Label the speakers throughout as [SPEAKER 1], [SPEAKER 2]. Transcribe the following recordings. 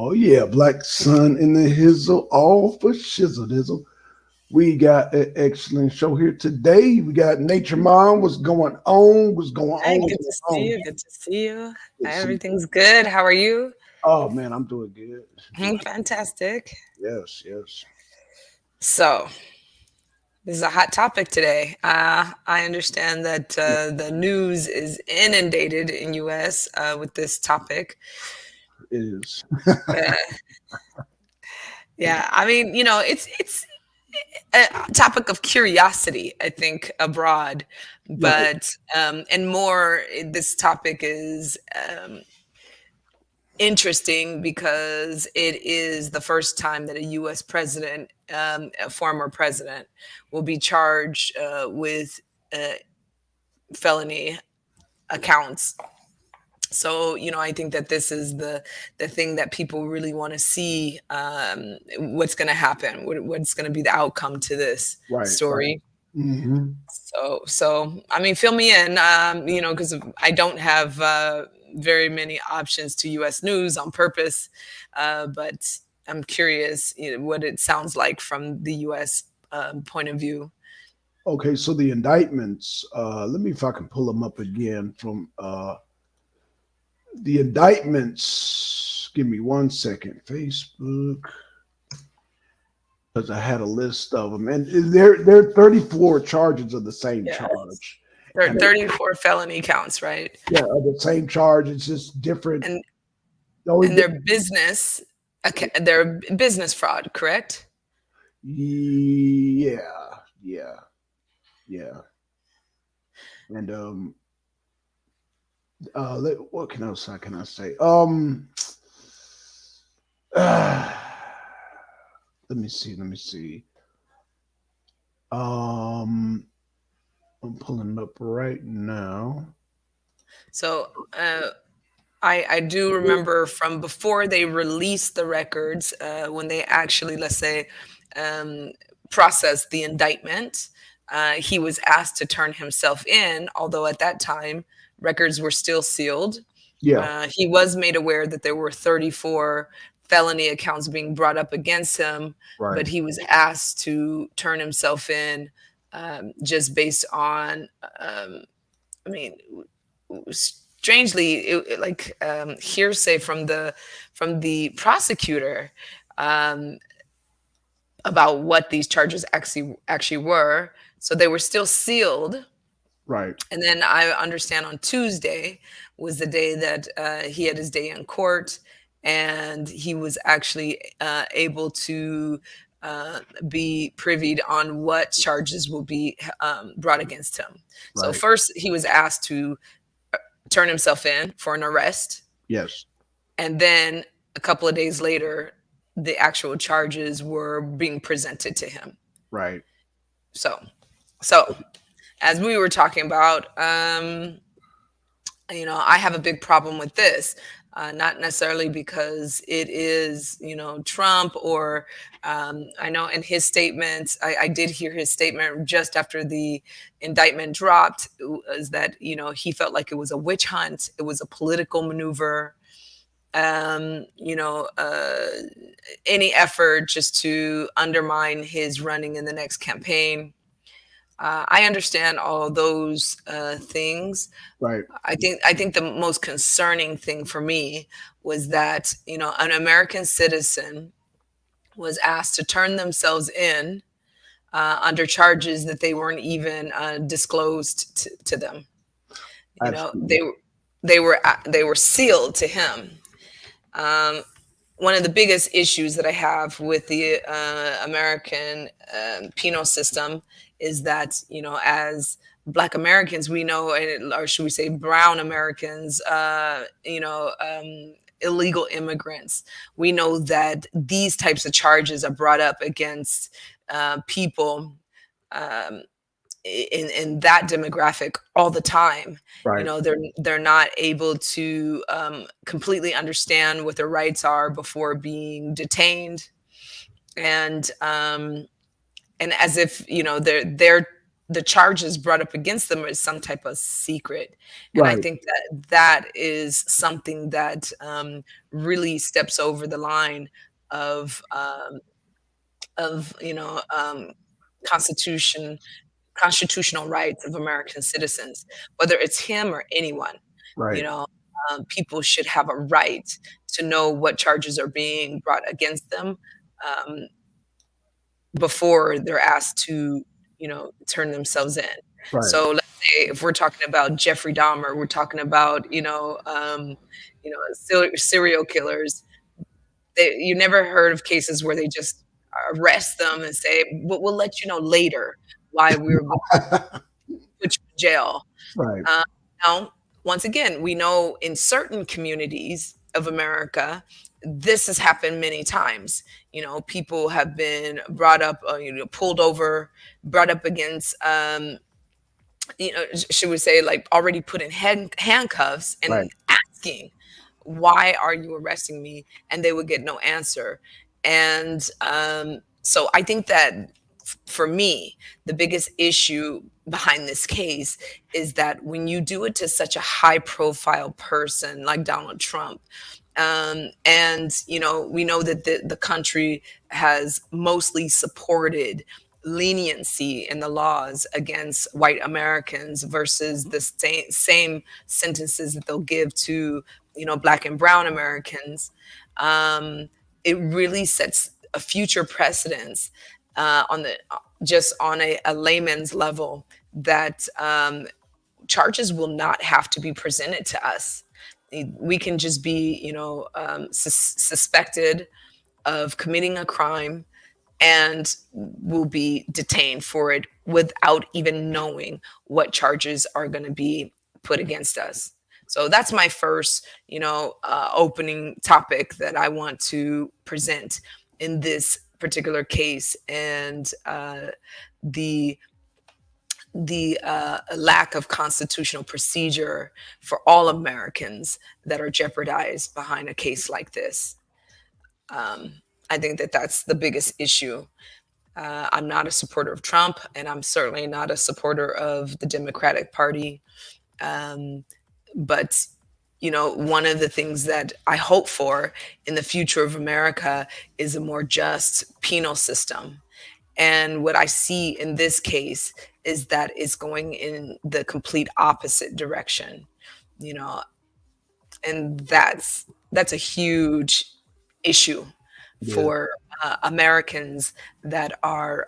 [SPEAKER 1] Oh yeah, Black Sun in the Hizzle, all for shizzle dizzle. We got an excellent show here today. We got Nature Mom. What's going on? What's going
[SPEAKER 2] Hi,
[SPEAKER 1] on? What's
[SPEAKER 2] good to
[SPEAKER 1] going
[SPEAKER 2] see
[SPEAKER 1] on?
[SPEAKER 2] you. Good to see you.
[SPEAKER 1] Good to see you.
[SPEAKER 2] Everything's good. How are you?
[SPEAKER 1] Oh man, I'm doing good.
[SPEAKER 2] Fantastic.
[SPEAKER 1] Yes, yes.
[SPEAKER 2] So, this is a hot topic today. I understand that the news is inundated in US with this topic.
[SPEAKER 1] It is.
[SPEAKER 2] Uh, yeah, I mean, it's a topic of curiosity, I think, abroad,
[SPEAKER 1] Right.
[SPEAKER 2] but and more. This topic is interesting because it is the first time that a U.S. president, a former president, will be charged with uh, felony accounts. So I think that this is the thing that people really want to see. What's going to happen? What's going to be the outcome to this
[SPEAKER 1] Right. Right.
[SPEAKER 2] story?
[SPEAKER 1] Hmm.
[SPEAKER 2] So I mean, fill me in, because I don't have very many options to U.S. news on purpose, but I'm curious, what it sounds like from the U.S. Point of view.
[SPEAKER 1] Okay, so the indictments. Let me if I can pull them up again from the indictments. Give me 1 second. Facebook, because I had a list of them, and they're 34 charges of the same
[SPEAKER 2] Yeah,
[SPEAKER 1] charge,
[SPEAKER 2] there are
[SPEAKER 1] and
[SPEAKER 2] 34 felony counts, right?
[SPEAKER 1] yeah, of the same charge. It's just different.
[SPEAKER 2] And
[SPEAKER 1] The only
[SPEAKER 2] and their business, okay, their business fraud, correct?
[SPEAKER 1] yeah, yeah, yeah, and what can else can I say? uh, let me see. Um, I'm pulling it up right now.
[SPEAKER 2] So I do remember from before they released the records, when they actually, let's say, um, processed the indictment, he was asked to turn himself in, although at that time records were still sealed.
[SPEAKER 1] Yeah,
[SPEAKER 2] He was made aware that there were 34 felony accounts being brought up against him,
[SPEAKER 1] right.
[SPEAKER 2] but he was asked to turn himself in, just based on, I mean, strangely, like, hearsay from the prosecutor, um, about what these charges actually were. So they were still sealed.
[SPEAKER 1] Right,
[SPEAKER 2] And then I understand on Tuesday was the day that he had his day in court, and he was actually able to be privied on what charges will be brought against him. So
[SPEAKER 1] right.
[SPEAKER 2] first, he was asked to turn himself in for an arrest,
[SPEAKER 1] Yes,
[SPEAKER 2] and then a couple of days later, the actual charges were being presented to him.
[SPEAKER 1] right.
[SPEAKER 2] So, so as we were talking about, I have a big problem with this. Not necessarily because it is, Trump, or I know in his statements, I did hear his statement just after the indictment dropped, is that, he felt like it was a witch hunt, it was a political maneuver, um, you know, uh, any effort just to undermine his running in the next campaign. I understand all those things.
[SPEAKER 1] Right,
[SPEAKER 2] I think the most concerning thing for me was that, an American citizen was asked to turn themselves in under charges that they weren't even disclosed to them. You know,
[SPEAKER 1] absolutely.
[SPEAKER 2] they were sealed to him. Um, One of the biggest issues that I have with the American penal system is that, as Black Americans, we know, or should we say brown Americans, illegal immigrants, we know that these types of charges are brought up against people um, in that demographic all the time.
[SPEAKER 1] Right,
[SPEAKER 2] They're not able to completely understand what their rights are before being detained, and as if they're there. the charges brought up against them is some type of secret. And I
[SPEAKER 1] Right.
[SPEAKER 2] think that that is something that really steps over the line of of you know um, constitution constitutional rights of American citizens, whether it's him or anyone. You
[SPEAKER 1] Right.
[SPEAKER 2] know, people should have a right to know what charges are being brought against them um, before they're asked to, turn themselves in.
[SPEAKER 1] Right.
[SPEAKER 2] So let's say if we're talking about Jeffrey Dahmer, we're talking about, serial killers. You never heard of cases where they just arrest them and say, we'll let you know later why we're going to put you in jail.
[SPEAKER 1] Right.
[SPEAKER 2] Uh, now, once again, we know in certain communities of America, this has happened many times. People have been brought up, pulled over, brought up against, should we say, like already put in handcuffs
[SPEAKER 1] Right.
[SPEAKER 2] and asking, why are you arresting me? And they would get no answer. And so I think that for me, the biggest issue behind this case is that when you do it to such a high profile person like Donald Trump, and we know that the country has mostly supported leniency in the laws against white Americans versus the same sentences that they'll give to black and brown Americans. It really sets a future precedence on the just on a layman's level that charges will not have to be presented to us. We can just be, suspected of committing a crime and will be detained for it without even knowing what charges are going to be put against us. So that's my first, opening topic that I want to present in this particular case, and the lack of constitutional procedure for all Americans that are jeopardized behind a case like this. Um, I think that that's the biggest issue. I'm not a supporter of Trump, and I'm certainly not a supporter of the Democratic Party. Um, but one of the things that I hope for in the future of America is a more just penal system. And what I see in this case is that it's going in the complete opposite direction, you know, and that's a huge issue
[SPEAKER 1] Yeah.
[SPEAKER 2] for Americans that are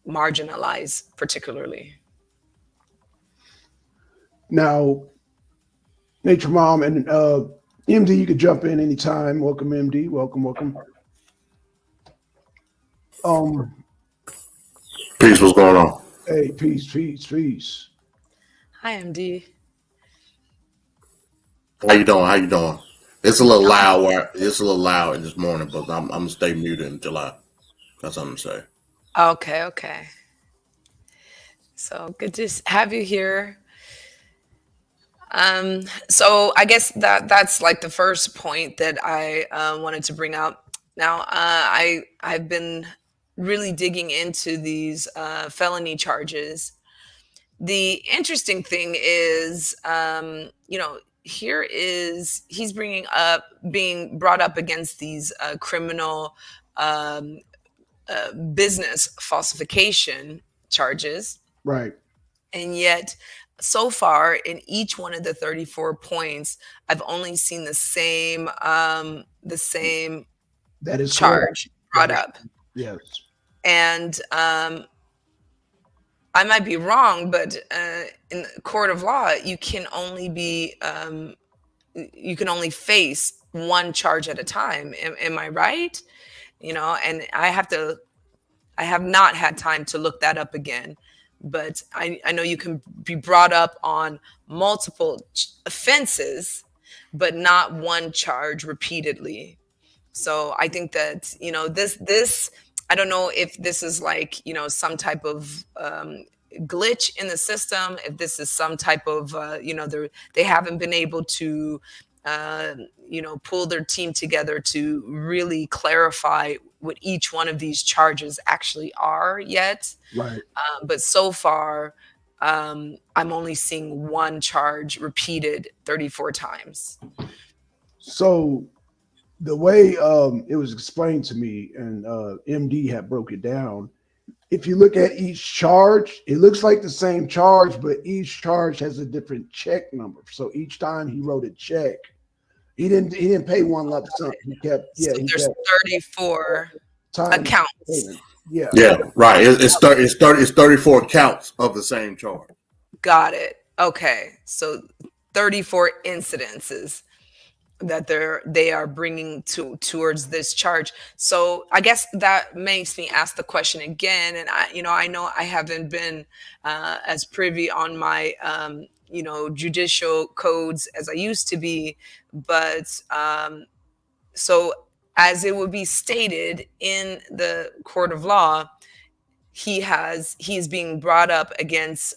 [SPEAKER 2] marginalized, particularly.
[SPEAKER 1] Now, Nature Mom and MD, you could jump in anytime. Welcome, MD. Welcome, welcome. Um,
[SPEAKER 3] Peace, what's going on?
[SPEAKER 1] hey, peace, peace, peace.
[SPEAKER 2] Hi, MD.
[SPEAKER 3] How you doing? How you doing? It's a little loud. It's a little loud this morning, but I'm gonna stay muted until I got something to say.
[SPEAKER 2] Okay, okay. So good to have you here. So I guess that's like the first point that I wanted to bring up. Now, I've been really digging into these felony charges. The interesting thing is, here is he's being brought up against these criminal um, business falsification charges,
[SPEAKER 1] Right.
[SPEAKER 2] and yet so far in each one of the 34 points, I've only seen the same
[SPEAKER 1] That is correct.
[SPEAKER 2] charge
[SPEAKER 1] That
[SPEAKER 2] brought
[SPEAKER 1] is,
[SPEAKER 2] up.
[SPEAKER 1] yes.
[SPEAKER 2] And I might be wrong, but in the court of law, you can only face one charge at a time. Am I right? And I have not had time to look that up again, but I know you can be brought up on multiple offenses, but not one charge repeatedly. So I think that this I don't know if this is like some type of glitch in the system, if this is some type of they haven't been able to pull their team together to really clarify what each one of these charges actually are yet.
[SPEAKER 1] Right.
[SPEAKER 2] But so far, I'm only seeing one charge repeated 34 times.
[SPEAKER 1] So the way it was explained to me, and MD had broke it down. If you look at each charge, it looks like the same charge, but each charge has a different check number. So each time he wrote a check, he didn't pay one lump sum. He kept
[SPEAKER 2] So
[SPEAKER 1] he
[SPEAKER 2] there's
[SPEAKER 1] kept
[SPEAKER 2] 34
[SPEAKER 1] time
[SPEAKER 2] accounts.
[SPEAKER 1] payment. Yeah.
[SPEAKER 3] Yeah, right. It's 34 counts of the same charge.
[SPEAKER 2] Got it. Okay. So 34 incidences that they are bringing towards this charge. So I guess that makes me ask the question again. And I know I haven't been as privy on my judicial codes as I used to be, but so as it would be stated in the court of law, he's being brought up against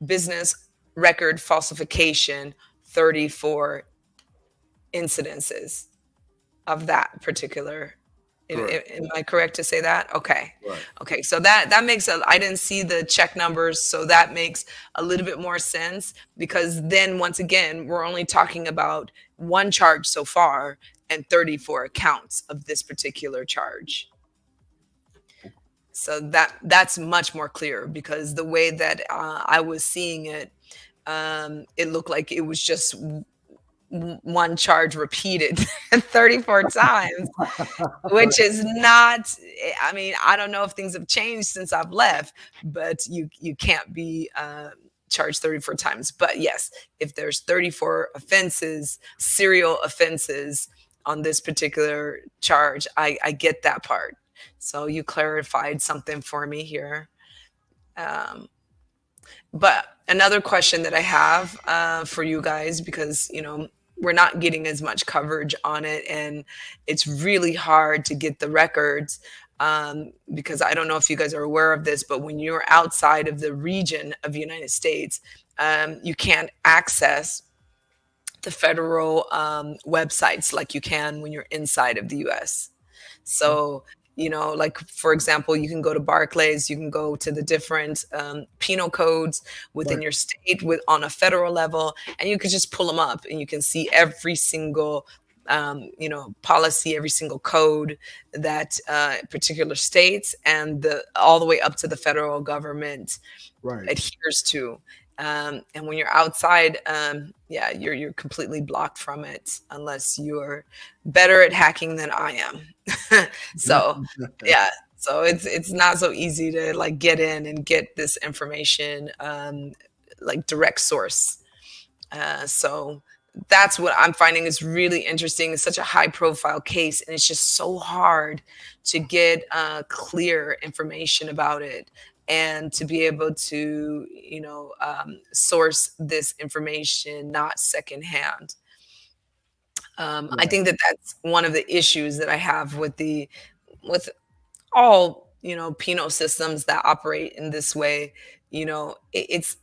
[SPEAKER 2] business record falsification, 34 incidences of that particular. Am I correct to say that? Okay.
[SPEAKER 3] Right.
[SPEAKER 2] Okay. So that makes I didn't see the check numbers, so that makes a little bit more sense, because then once again, we're only talking about one charge so far and 34 accounts of this particular charge. So that's much more clear, because the way that I was seeing it, it looked like it was just one charge repeated 34 times, which is not, I mean, I don't know if things have changed since I've left, but you can't be charged 34 times. But yes, if there's 34 offenses, serial offenses on this particular charge, I get that part. So you clarified something for me here. But another question that I have for you guys, because, we're not getting as much coverage on it, and it's really hard to get the records, because I don't know if you guys are aware of this, but when you're outside of the region of the United States, you can't access the federal websites like you can when you're inside of the US. So, like, for example, you can go to Barclays, you can go to the different penal codes within
[SPEAKER 1] Right.
[SPEAKER 2] your state on a federal level, and you can just pull them up and you can see every single policy, every single code that particular states and all the way up to the federal government
[SPEAKER 1] Right.
[SPEAKER 2] adheres to. And when you're outside, you're completely blocked from it unless you're better at hacking than I am. So yeah, so it's not so easy to like get in and get this information like direct source. So that's what I'm finding is really interesting. It's such a high profile case, and it's just so hard to get clear information about it, and to be able to, source this information not secondhand. I think that that's one of the issues that I have with all, penal systems that operate in this way. It's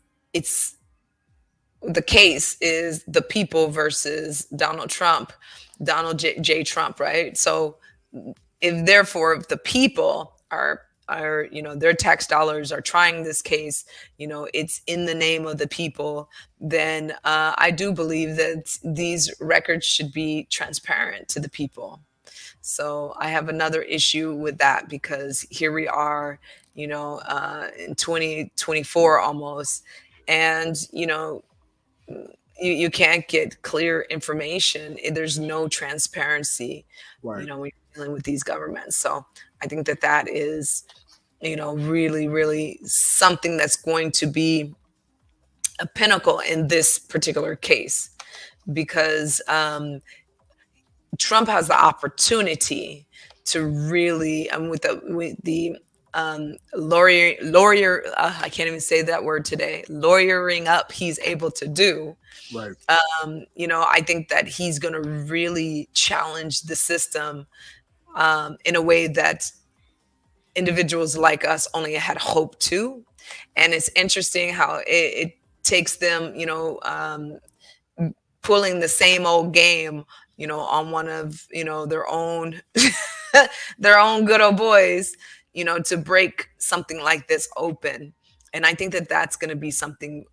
[SPEAKER 2] the case is the people versus Donald J. Trump, right? So if the people are their tax dollars are trying this case, it's in the name of the people, then I do believe that these records should be transparent to the people. So I have another issue with that, because here we are, in 2024 almost, and you can't get clear information. There's no transparency,
[SPEAKER 1] Right.
[SPEAKER 2] when you're dealing with these governments. So I think that is, really, really something that's going to be a pinnacle in this particular case, because Trump has the opportunity to really, with the lawyer, I can't even say that word today, lawyering up he's able to do.
[SPEAKER 1] Right.
[SPEAKER 2] I think that he's going to really challenge the system in a way that individuals like us only had hope to. And it's interesting how it takes them, pulling the same old game, on one of, their own their own good old boys, to break something like this open. And I think that that's going to be something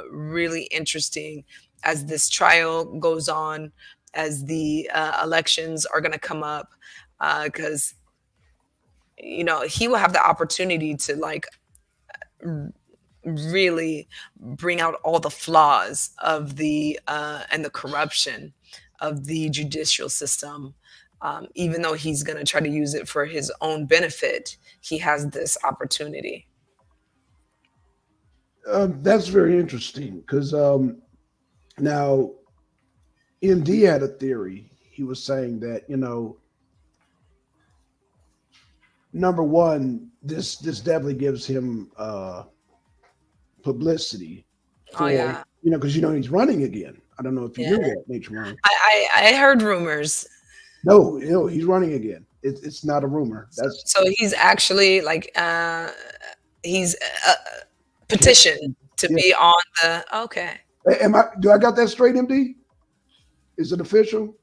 [SPEAKER 2] really interesting as this trial goes on, as the elections are going to come up, because he will have the opportunity to like really bring out all the flaws of the and the corruption of the judicial system. Even though he's going to try to use it for his own benefit, he has this opportunity.
[SPEAKER 1] That's very interesting because now MD had a theory. He was saying that number one, this definitely gives him publicity
[SPEAKER 2] Oh
[SPEAKER 1] for
[SPEAKER 2] yeah,
[SPEAKER 1] because he's running again. I don't know if you
[SPEAKER 2] yeah.
[SPEAKER 1] knew that, Nature One.
[SPEAKER 2] I heard rumors.
[SPEAKER 1] No, he's running again. It's not a rumor. That's
[SPEAKER 2] So he's actually like he's petitioned to
[SPEAKER 1] yeah.
[SPEAKER 2] be on the. Okay.
[SPEAKER 1] Do I got that straight, MD? Is it official?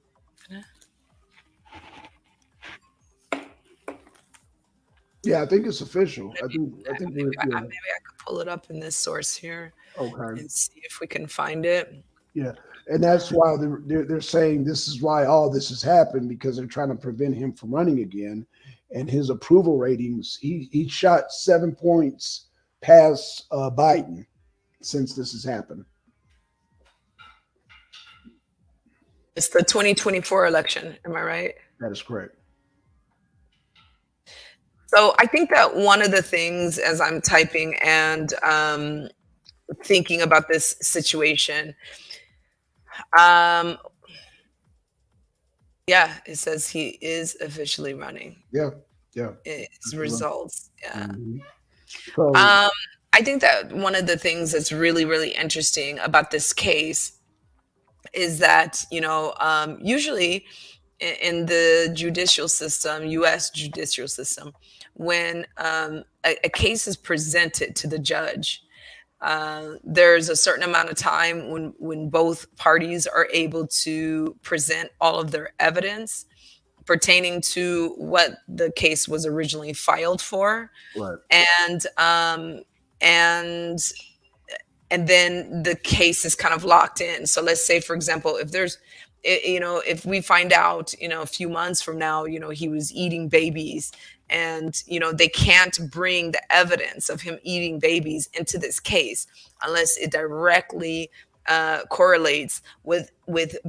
[SPEAKER 1] Yeah, I think it's official. I think
[SPEAKER 2] Maybe
[SPEAKER 1] we're
[SPEAKER 2] maybe I could pull it up in this source here
[SPEAKER 1] okay.
[SPEAKER 2] and see if we can find it.
[SPEAKER 1] Yeah, and that's why they're saying this is why all this has happened, because they're trying to prevent him from running again. And his approval ratings, he shot 7 points past Biden since this has happened.
[SPEAKER 2] It's the 2024 election. Am I right?
[SPEAKER 1] That is correct.
[SPEAKER 2] So I think that one of the things, as I'm typing and thinking about this situation, yeah, it says he is officially running.
[SPEAKER 1] Yeah.
[SPEAKER 2] His results. Yeah.
[SPEAKER 1] Mm-hmm. So
[SPEAKER 2] I think that one of the things that's really, really interesting about this case is that, usually in the judicial system, U.S. judicial system, when a case is presented to the judge, there's a certain amount of time when both parties are able to present all of their evidence pertaining to what the case was originally filed for,
[SPEAKER 1] right.
[SPEAKER 2] And then the case is kind of locked in. So let's say, for example, if we find out, a few months from now, he was eating babies, and, they can't bring the evidence of him eating babies into this case unless it directly correlates with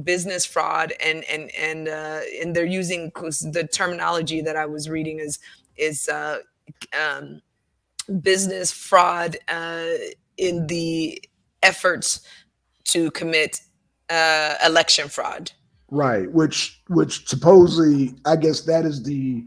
[SPEAKER 2] business fraud, and they're using, 'cause the terminology that I was reading is business fraud in the efforts to commit election fraud.
[SPEAKER 1] Right, which supposedly, I guess that is the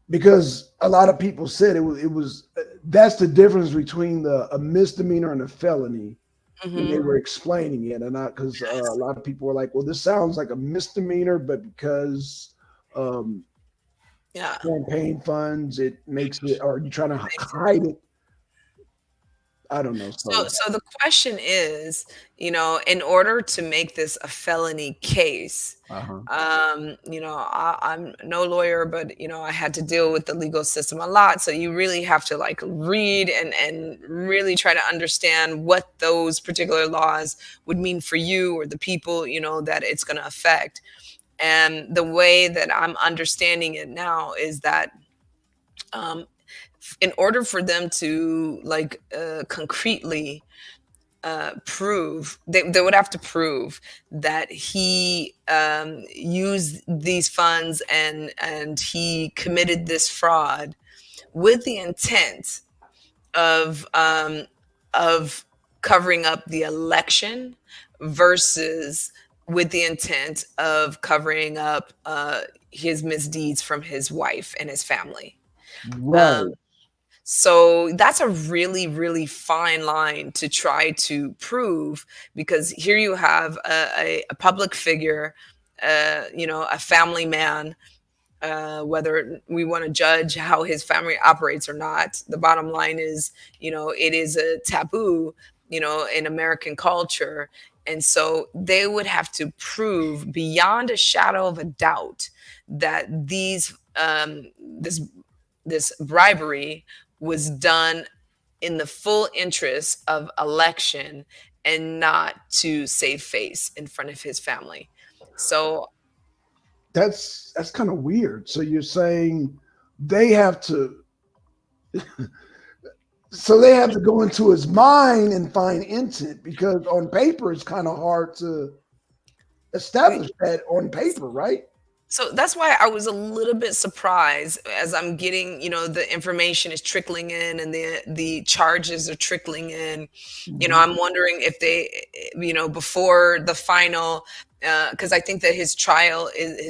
[SPEAKER 1] because a lot of people said it was that's the difference between a misdemeanor and a felony. When they were explaining it, and because a lot of people were like, well, this sounds like a misdemeanor, but because campaign funds, it makes it, or you trying to hide it. I don't know.
[SPEAKER 2] So the question is, in order to make this a felony case, I'm no lawyer, but I had to deal with the legal system a lot. So you really have to like read and really try to understand what those particular laws would mean for you or the people, that it's going to affect. And the way that I'm understanding it now is that in order for them to like concretely prove, they would have to prove that he used these funds and he committed this fraud with the intent of covering up the election versus with the intent of covering up his misdeeds from his wife and his family.
[SPEAKER 1] Right.
[SPEAKER 2] So that's a really, really fine line to try to prove, because here you have a public figure, a family man, whether we want to judge how his family operates or not. The bottom line is, it is a taboo, in American culture, And so they would have to prove beyond a shadow of a doubt that this bribery was done in the full interest of election and not to save face in front of his family. So
[SPEAKER 1] That's kind of weird. So you're saying they have to so they have to go into his mind and find intent, because on paper it's kind of hard to establish that on paper, right?
[SPEAKER 2] So that's why I was a little bit surprised as I'm getting, the information is trickling in and the charges are trickling in.
[SPEAKER 1] Mhm.
[SPEAKER 2] I'm wondering if they, before the final, because I think that his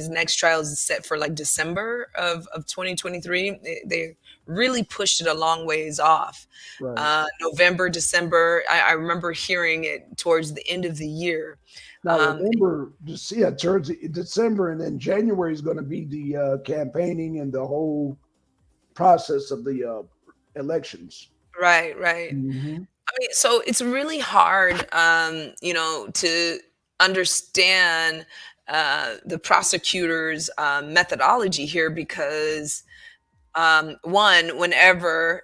[SPEAKER 2] next trial is set for like December of 2023. They really pushed it a long ways off.
[SPEAKER 1] Right.
[SPEAKER 2] November, December. I remember hearing it towards the end of the year.
[SPEAKER 1] Now remember, just yeah, towards December, and then January is going to be the campaigning and the whole process of the elections.
[SPEAKER 2] Right, right.
[SPEAKER 1] Hmm.
[SPEAKER 2] I mean, so it's really hard, to understand the prosecutor's methodology here because, one, whenever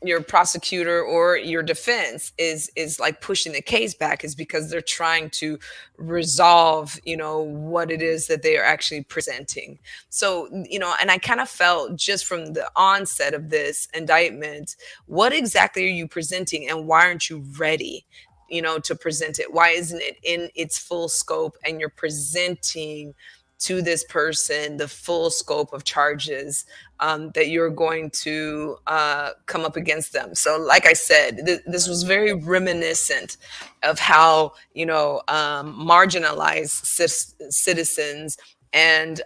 [SPEAKER 2] your prosecutor or your defense is like pushing the case back, is because they're trying to resolve what it is that they are actually presenting. So and I kind of felt just from the onset of this indictment, what exactly are you presenting and why aren't you ready to present it? Why isn't it in its full scope and you're presenting to this person the full scope of charges that you're going to come up against them? So, like I said, this was very reminiscent of how marginalized citizens and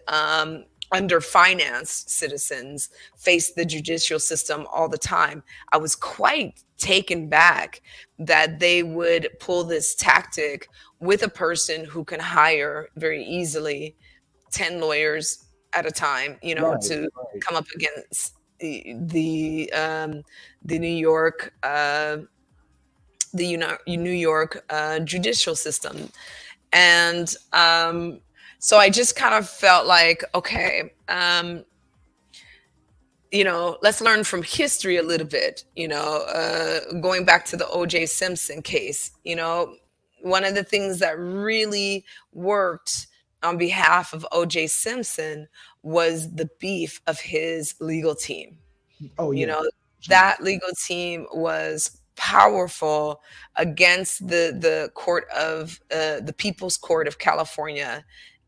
[SPEAKER 2] underfinanced citizens face the judicial system all the time. I was quite taken back that they would pull this tactic with a person who can hire very easily 10 lawyers at a time,
[SPEAKER 1] Right,
[SPEAKER 2] to
[SPEAKER 1] right.
[SPEAKER 2] come up against the New York New York judicial system. And so I just kind of felt like, okay, let's learn from history a little bit, going back to the O.J. Simpson case. One of the things that really worked on behalf of O.J. Simpson was the beef of his legal team.
[SPEAKER 1] Oh
[SPEAKER 2] You
[SPEAKER 1] yeah,
[SPEAKER 2] know,
[SPEAKER 1] absolutely.
[SPEAKER 2] that legal team was powerful against the court of the People's Court of California,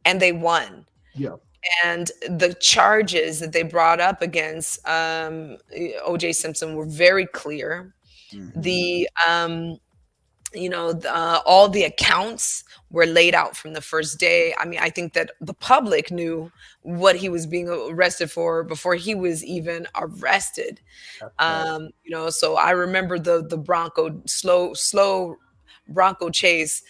[SPEAKER 2] and they won.
[SPEAKER 1] Yeah.
[SPEAKER 2] And the charges that they brought up against O.J. Simpson were very clear.
[SPEAKER 1] Hmm.
[SPEAKER 2] The all the accounts were laid out from the first day. I mean, I think that the public knew what he was being arrested for before he was even arrested.
[SPEAKER 1] That's right.
[SPEAKER 2] So I remember the Bronco slow Bronco chase,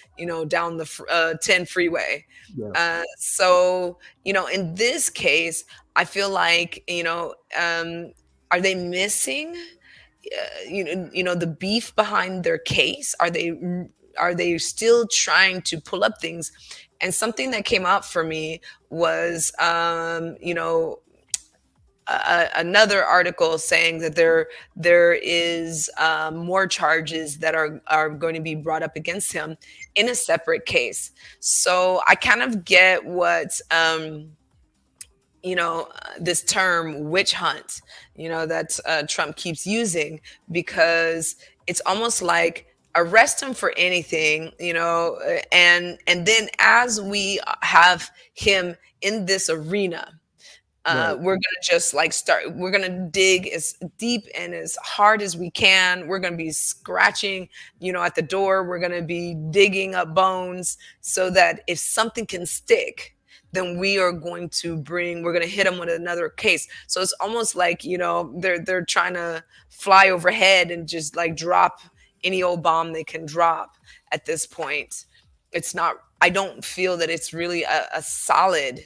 [SPEAKER 2] down the 10 freeway.
[SPEAKER 1] Yes.
[SPEAKER 2] So, in this case, I feel like, are they missing, the beef behind their case? Are they still trying to pull up things? And something that came up for me was, another article saying that there is more charges that are going to be brought up against him in a separate case. So I kind of get what this term witch hunt, that Trump keeps using, because it's almost like arrest him for anything, and then as we have him in this arena,
[SPEAKER 1] Right.
[SPEAKER 2] we're gonna just like we're gonna dig as deep and as hard as we can. We're gonna be scratching, at the door. We're gonna be digging up bones so that if something can stick, then we're going to hit them with another case. So it's almost like, they're trying to fly overhead and just like drop any old bomb they can drop at this point. I don't feel that it's really a solid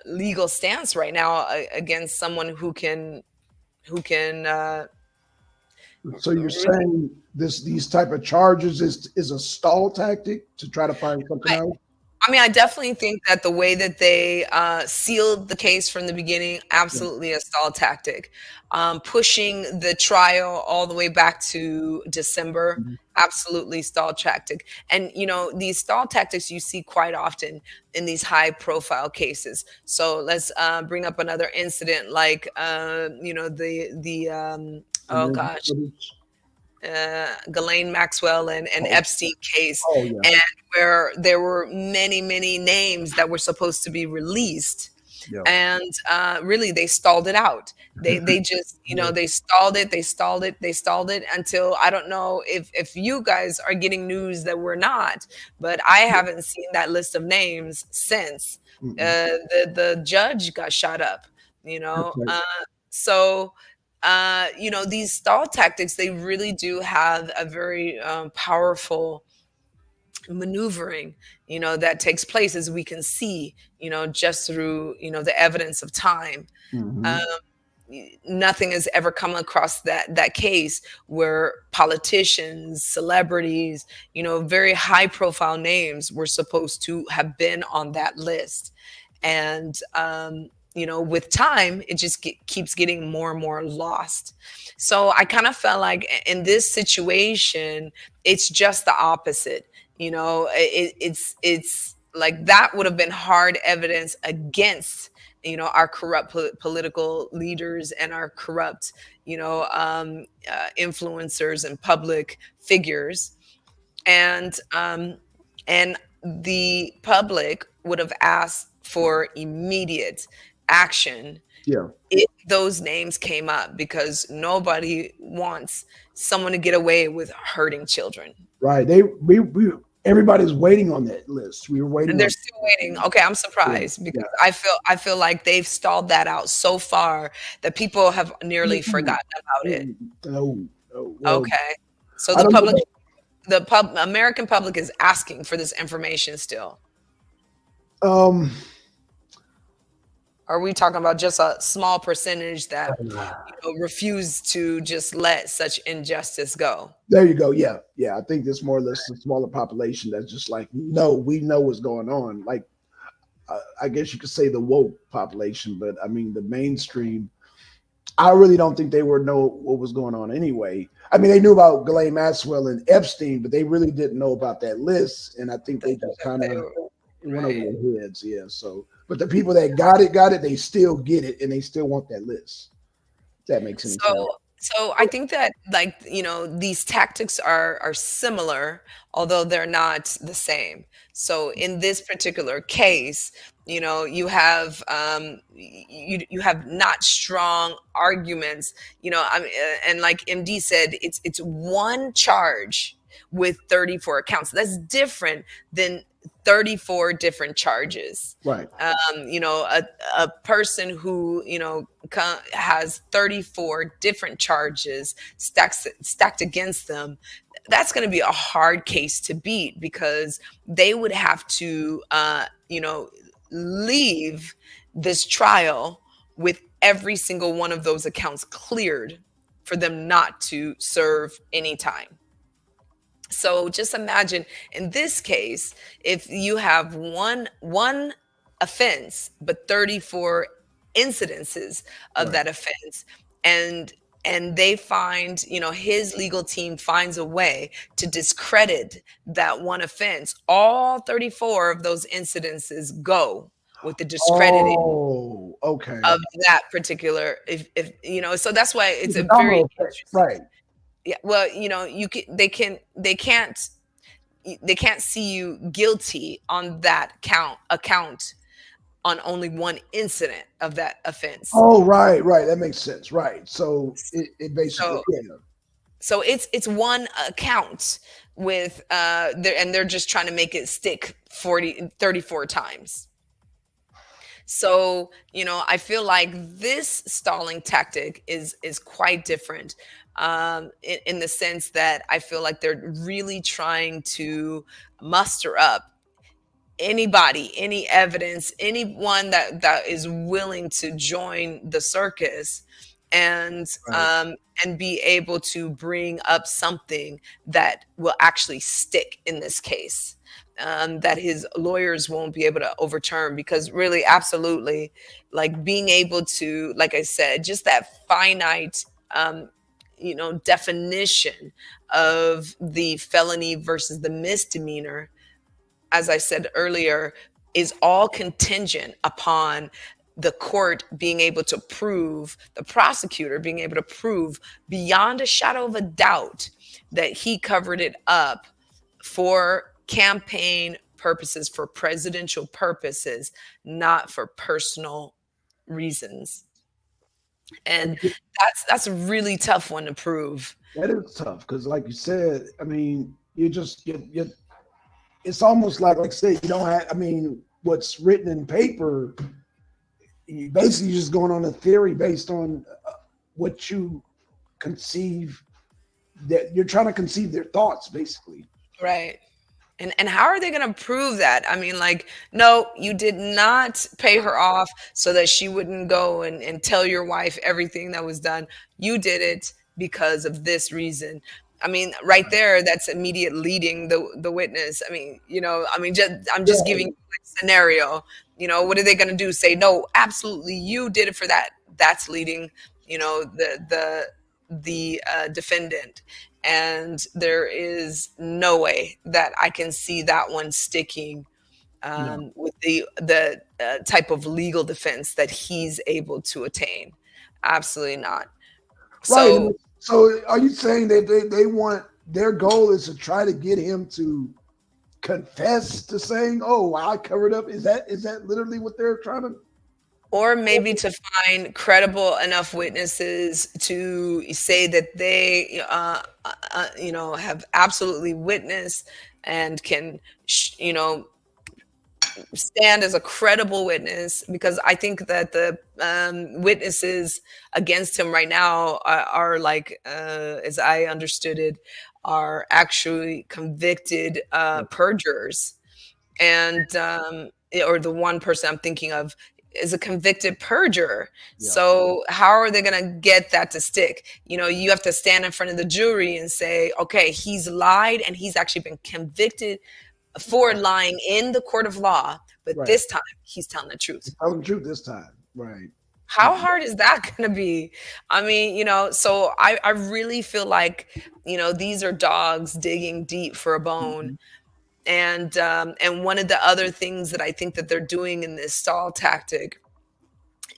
[SPEAKER 2] legal stance right now against someone who can
[SPEAKER 1] So you're saying these type of charges is a stall tactic to try to find something else?
[SPEAKER 2] I mean, I definitely think that the way that they sealed the case from the beginning, absolutely a stall tactic. Pushing the trial all the way back to December,
[SPEAKER 1] Mhm.
[SPEAKER 2] absolutely stall tactic. And, these stall tactics you see quite often in these high profile cases. So let's bring up another incident like, oh
[SPEAKER 1] Emergency
[SPEAKER 2] gosh,
[SPEAKER 1] footage?
[SPEAKER 2] Ghislaine Maxwell and
[SPEAKER 1] Oh,
[SPEAKER 2] Epstein case,
[SPEAKER 1] oh yeah,
[SPEAKER 2] and where there were many, many names that were supposed to be released.
[SPEAKER 1] yeah.
[SPEAKER 2] And really, they stalled it out. They just,
[SPEAKER 1] Yeah.
[SPEAKER 2] they stalled it, they stalled it until I don't know if you guys are getting news that we're not, but I haven't seen that list of names since
[SPEAKER 1] Mm-mm.
[SPEAKER 2] the judge got shot up. You
[SPEAKER 1] That's
[SPEAKER 2] know,
[SPEAKER 1] right.
[SPEAKER 2] so these stall tactics, they really do have a very powerful maneuvering, that takes place, as we can see, just through, the evidence of time.
[SPEAKER 1] Hmm.
[SPEAKER 2] Um, Nothing has ever come across that case where politicians, celebrities, very high profile names were supposed to have been on that list. And with time, it just keeps getting more and more lost. So I kind of felt like in this situation, it's just the opposite. It's like that would have been hard evidence against our corrupt political leaders and our corrupt influencers and public figures. And the public would have asked for immediate action
[SPEAKER 1] Yeah.
[SPEAKER 2] if those names came up, because nobody wants someone to get away with hurting children.
[SPEAKER 1] Right. We everybody's waiting on that list. We were waiting
[SPEAKER 2] And they're
[SPEAKER 1] on.
[SPEAKER 2] still waiting. Okay, I'm
[SPEAKER 1] Yeah.
[SPEAKER 2] surprised
[SPEAKER 1] Yeah.
[SPEAKER 2] because I feel like they've stalled that out so far that people have nearly
[SPEAKER 1] Mm-mm.
[SPEAKER 2] forgotten about it.
[SPEAKER 1] No. No. Well,
[SPEAKER 2] Okay. So
[SPEAKER 1] I don't know.
[SPEAKER 2] American public is asking for this information still.
[SPEAKER 1] Um.
[SPEAKER 2] Are we talking about just a small percentage that refuse to just let such injustice go?
[SPEAKER 1] There you go. Yeah. Yeah. I think there's more or less a smaller population that's just like, no, we know what's going on. Like, I guess you could say the woke population, but I mean the mainstream. I really don't think they would know what was going on anyway. I mean, they knew about Ghislaine Maxwell and Epstein, but they really didn't know about that list. And I think they just kind of went over
[SPEAKER 2] Right.
[SPEAKER 1] their heads. Yeah. So, but the people that got it, they still get it and they still want that list. If that makes any sense.
[SPEAKER 2] So I think that, like, these tactics are similar, although they're not the same. So in this particular case, you have not strong arguments. And like MD said, it's one charge with 34 counts. That's different than 34 different charges.
[SPEAKER 1] Right.
[SPEAKER 2] A person who has 34 different charges stacked against them, that's going to be a hard case to beat, because they would have to leave this trial with every single one of those accounts cleared for them not to serve any time. So just imagine in this case, if you have one offense, but 34 incidences of
[SPEAKER 1] Right.
[SPEAKER 2] that offense, and they find, his legal team finds a way to discredit that one offense. All 34 of those incidences go with the discrediting
[SPEAKER 1] Oh, okay.
[SPEAKER 2] of that particular, if so that's why it's
[SPEAKER 1] It's a
[SPEAKER 2] a very
[SPEAKER 1] domino effect.
[SPEAKER 2] interesting.
[SPEAKER 1] Right.
[SPEAKER 2] Yeah, well, they can't see you guilty on that account on only one incident of that offense.
[SPEAKER 1] Oh, right, right. That makes sense. Right. So it basically,
[SPEAKER 2] So
[SPEAKER 1] yeah.
[SPEAKER 2] so it's one account with they're just trying to make it stick 34 times. So, I feel like this stalling tactic is quite different, in the sense that I feel like they're really trying to muster up anybody, any evidence, anyone that is willing to join the circus, and
[SPEAKER 1] Right.
[SPEAKER 2] be able to bring up something that will actually stick in this case, that his lawyers won't be able to overturn. Because really, absolutely, like being able to, like I said, just that finite, definition of the felony versus the misdemeanor, as I said earlier, is all contingent upon the court being able to prove, the prosecutor being able to prove beyond a shadow of a doubt that he covered it up for campaign purposes, for presidential purposes, not for personal reasons. And that's a really tough one to prove.
[SPEAKER 1] That is tough because, like you said, I mean, you it's almost like I said, you don't have. I mean, what's written in paper, you basically just going on a theory based on what you conceive, that you're trying to conceive their thoughts, basically.
[SPEAKER 2] Right. And how are they going to prove that? I mean, like, no, you did not pay her off so that she wouldn't go and tell your wife everything that was done. You did it because of this reason. I mean, right there, that's immediate leading the witness. I mean, I'm just
[SPEAKER 1] Yeah,
[SPEAKER 2] giving you a scenario. What are they going to do? Say, no, absolutely, you did it for that. That's leading, the defendant. And there is no way that I can see that one sticking,
[SPEAKER 1] no,
[SPEAKER 2] with the type of legal defense that he's able to attain. Absolutely not.
[SPEAKER 1] right.
[SPEAKER 2] So,
[SPEAKER 1] So, are you saying that they want, their goal is to try to get him to confess to saying, "Oh, I covered up"? Is that literally what they're trying to?
[SPEAKER 2] or maybe to find credible enough witnesses to say that they, have absolutely witnessed and can, stand as a credible witness. Because I think that the witnesses against him right now are like, as I understood it, are actually convicted perjurers. And or the one person I'm thinking of is a convicted perjurer.
[SPEAKER 1] Yeah,
[SPEAKER 2] So how are they going to get that to stick? You have to stand in front of the jury and say, okay, he's lied and he's actually been convicted for lying in the court of law, but
[SPEAKER 1] right.
[SPEAKER 2] this time he's telling the truth.
[SPEAKER 1] Tell the truth this time, right?
[SPEAKER 2] How hard is that going to be? I mean, so I really feel like, these are dogs digging deep for a bone.
[SPEAKER 1] Mhm.
[SPEAKER 2] And one of the other things that I think that they're doing in this stall tactic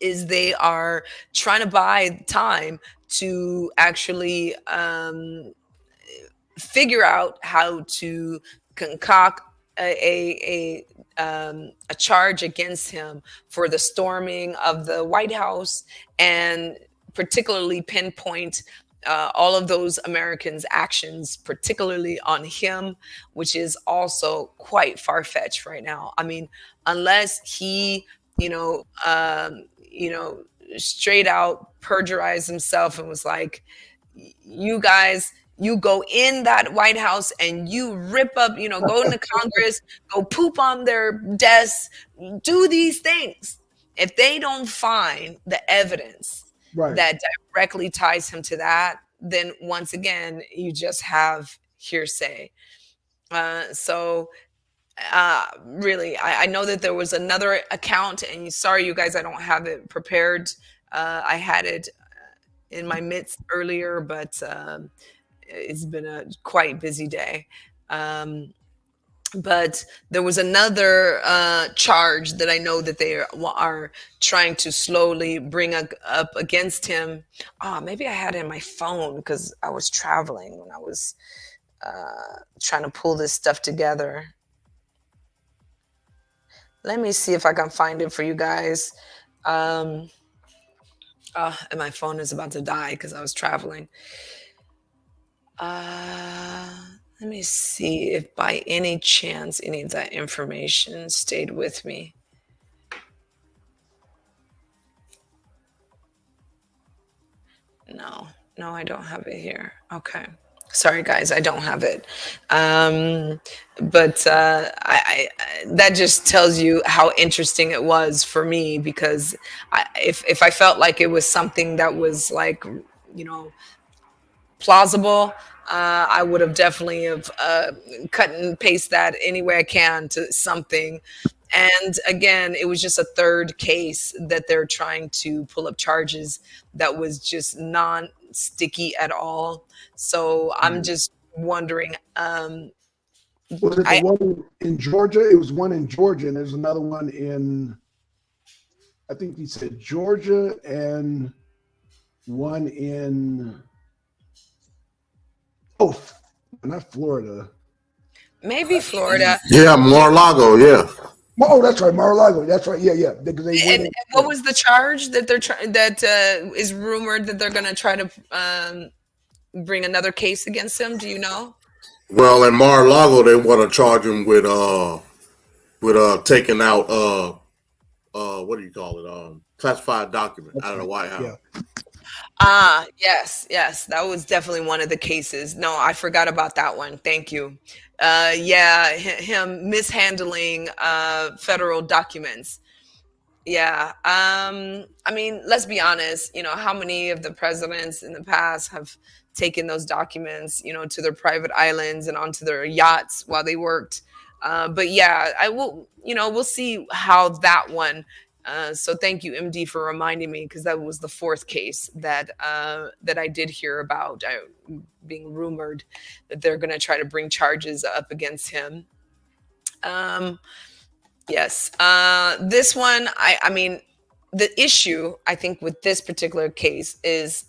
[SPEAKER 2] is they are trying to buy time to actually figure out how to concoct a charge against him for the storming of the White House, and particularly pinpoint all of those Americans' actions, particularly on him, which is also quite far-fetched right now. I mean, unless he, straight out perjurized himself and was like, you guys, you go in that White House and you rip up, go into Congress, go poop on their desks, do these things. If they don't find the evidence
[SPEAKER 1] Right.
[SPEAKER 2] that directly ties him to that, then once again, you just have hearsay. So really, I know that there was another account, and sorry, you guys, I don't have it prepared. I had it in my midst earlier, but it's been a quite busy day. But there was another charge that I know that they are trying to slowly bring up against him. Maybe I had it in my phone because I was traveling when I was trying to pull this stuff together. Let me see if I can find it for you guys. And my phone is about to die because I was traveling. Let me see if by any chance any of that information stayed with me. No, I don't have it here. Okay. Sorry, guys, I don't have it. But that just tells you how interesting it was for me, because if I felt like it was something that was like, you know, plausible, I would have definitely have cut and paste that any way I can to something. And again, it was just a third case that they're trying to pull up charges that was just non-sticky at all. So I'm
[SPEAKER 1] Right.
[SPEAKER 2] just wondering.
[SPEAKER 1] Was it the
[SPEAKER 2] I
[SPEAKER 1] one in Georgia? It was one in Georgia, and there's another one in, I think he said Georgia, and one in, oh, not Florida.
[SPEAKER 2] maybe Florida.
[SPEAKER 3] Yeah, Mar-a-Lago. Yeah.
[SPEAKER 1] Oh, that's right, Mar-a-Lago. That's right. Yeah, yeah. Because they went
[SPEAKER 2] And
[SPEAKER 1] in.
[SPEAKER 2] what was the charge that they're trying, that is rumored that they're going to try to bring another case against him? Do you know?
[SPEAKER 3] Well, in Mar-a-Lago, they want to charge him with taking out what do you call it? Classified document out of the White House.
[SPEAKER 1] Yeah.
[SPEAKER 2] Ah, yes, yes, that was definitely one of the cases. No, I forgot about that one. Thank you. Yeah, him mishandling federal documents. Yeah. I mean, let's be honest, how many of the presidents in the past have taken those documents, to their private islands and onto their yachts while they worked. But yeah, I will, we'll see how that one. So thank you, MD, for reminding me, because that was the fourth case that that I did hear about, being rumored that they're going to try to bring charges up against him. Yes. This one, I mean, the issue, I think, with this particular case is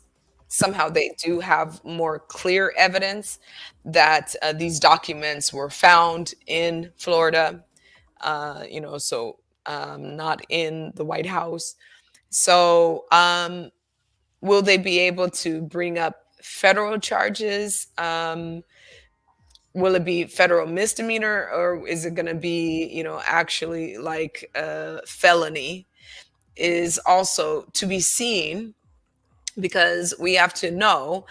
[SPEAKER 2] somehow they do have more clear evidence that these documents were found in Florida, not in the White House. So, will they be able to bring up federal charges? Will it be federal misdemeanor, or is it going to be, actually like a felony? Is also to be seen, because we have to know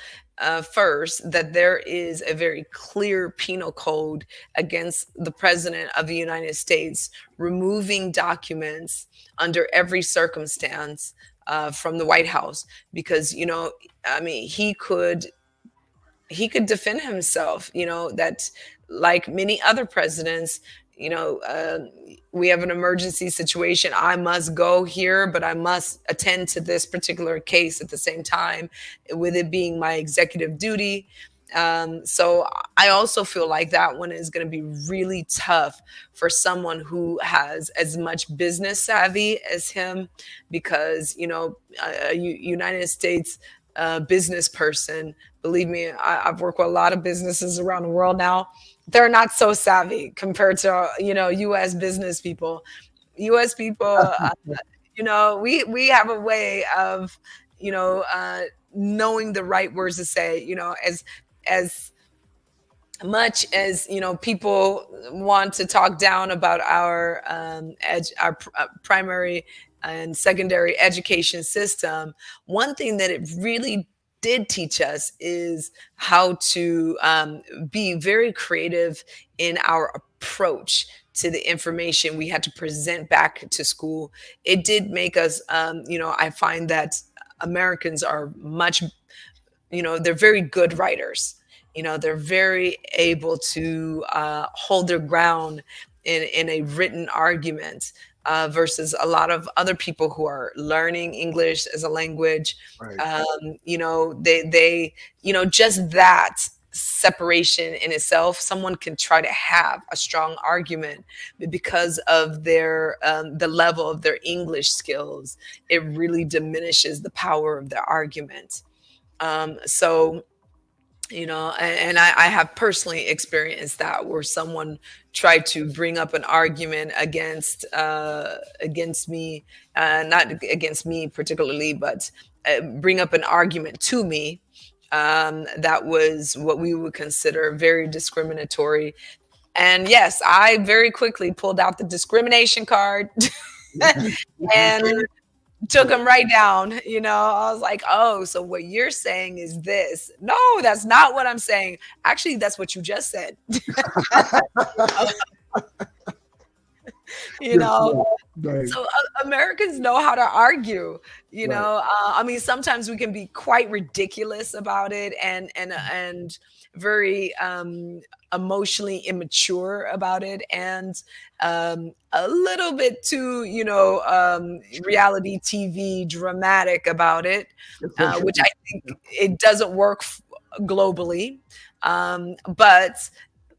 [SPEAKER 2] first that there is a very clear penal code against the president of the United States removing documents under every circumstance from the White House, because I mean, he could defend himself, that, like many other presidents, we have an emergency situation. I must go here, but I must attend to this particular case at the same time, with it being my executive duty. So I also feel like that one is going to be really tough for someone who has as much business savvy as him, because, a United States business person, believe me, I've worked with a lot of businesses around the world now. They're not so savvy compared to, U.S. business people. U.S. people, we have a way of, knowing the right words to say, as much as people want to talk down about our primary and secondary education system. One thing that it really did teach us is how to be very creative in our approach to the information we had to present back to school. It did make us, I find that Americans are much, they're very good writers. They're very able to hold their ground in a written argument, versus a lot of other people who are learning English as a language.
[SPEAKER 1] Right.
[SPEAKER 2] They just that separation in itself, someone can try to have a strong argument, but because of their the level of their English skills, it really diminishes the power of their argument. So and I have personally experienced that, where someone tried to bring up an argument against me, not against me particularly, but bring up an argument to me that was what we would consider very discriminatory. And yes, I very quickly pulled out the discrimination card and took him right down. You know, I was like, oh, so what you're saying is this? No, that's not what I'm saying. Actually, that's what you just said. You
[SPEAKER 1] Yes,
[SPEAKER 2] know,
[SPEAKER 1] right.
[SPEAKER 2] so Americans know how to argue. You
[SPEAKER 1] Right.
[SPEAKER 2] know, I mean, sometimes we can be quite ridiculous about it, and very emotionally immature about it, and a little bit too, reality TV dramatic about it, which I think it doesn't work globally.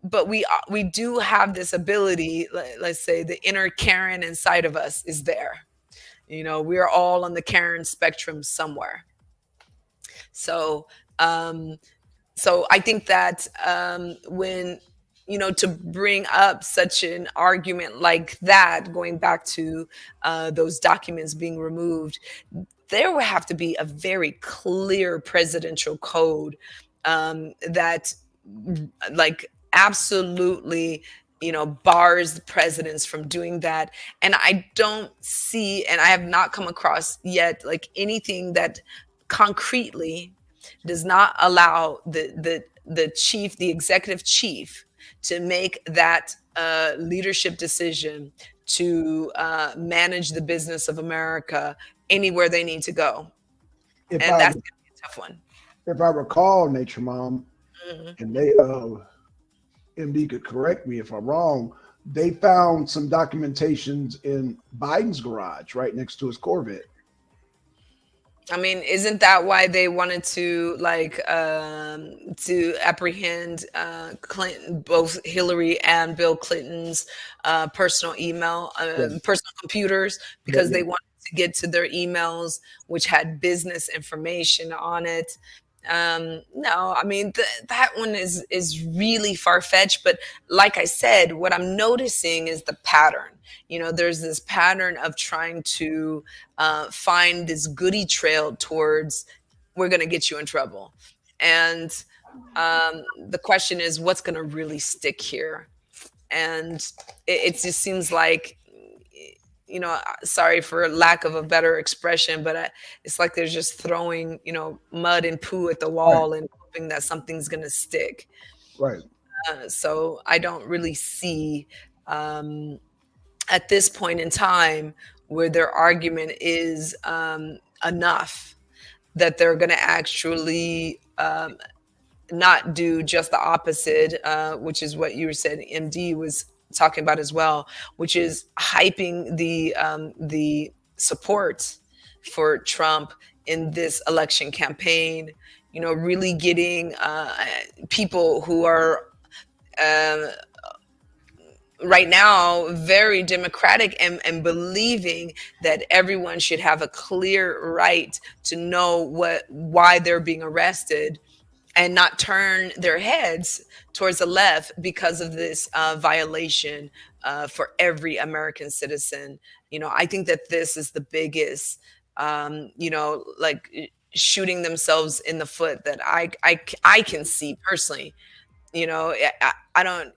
[SPEAKER 2] But we do have this ability. Let's say the inner Karen inside of us is there. You know, we're all on the Karen spectrum somewhere. So um, so I think that when to bring up such an argument like that, going back to those documents being removed, there would have to be a very clear presidential code that like absolutely bars the presidents from doing that. And I don't see, and I have not come across yet, like anything that concretely does not allow the chief, the executive chief, to make that leadership decision to manage the business of America anywhere they need to go.
[SPEAKER 1] If
[SPEAKER 2] And
[SPEAKER 1] I
[SPEAKER 2] that's going to be a tough one.
[SPEAKER 1] if I recall, Nature Mom,
[SPEAKER 2] Mhm.
[SPEAKER 1] and they MD could correct me if I'm wrong, they found some documentations in Biden's garage right next to his Corvette.
[SPEAKER 2] I mean, isn't that why they wanted to to apprehend Clinton, both Hillary and Bill Clinton's personal email,
[SPEAKER 1] Yeah,
[SPEAKER 2] personal computers,
[SPEAKER 1] yeah,
[SPEAKER 2] because
[SPEAKER 1] yeah.
[SPEAKER 2] they wanted to get to their emails, which had business information on it. No, I mean that one is really far fetched. But like I said, what I'm noticing is the pattern. There's this pattern of trying to find this goody trail towards we're going to get you in trouble. And the question is, what's going to really stick here? And it just seems like, sorry for lack of a better expression, but it's like they're just throwing, mud and poo at the
[SPEAKER 1] Right,
[SPEAKER 2] wall and hoping that something's going to stick.
[SPEAKER 1] right.
[SPEAKER 2] So I don't really see um, at this point in time where their argument is enough that they're going to actually not do just the opposite, which is what you said MD was talking about as well, which is hyping the support for Trump in this election campaign. Really getting people who are um, right now very democratic, and believing that everyone should have a clear right to know why they're being arrested, and not turn their heads towards the left because of this violation for every American citizen. I think that this is the biggest, like shooting themselves in the foot that I can see personally. I don't,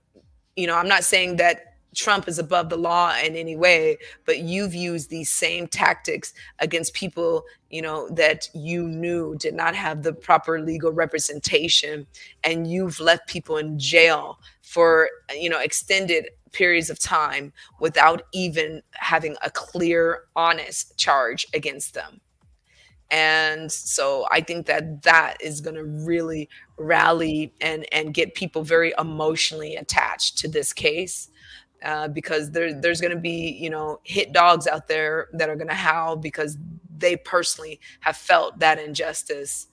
[SPEAKER 2] I'm not saying that Trump is above the law in any way, but you've used these same tactics against people, that you knew did not have the proper legal representation, and you've left people in jail for, extended periods of time without even having a clear, honest charge against them. And so I think that that is going to really rally and get people very emotionally attached to this case, because there's going to be, hit dogs out there that are going to howl because they personally have felt that injustice.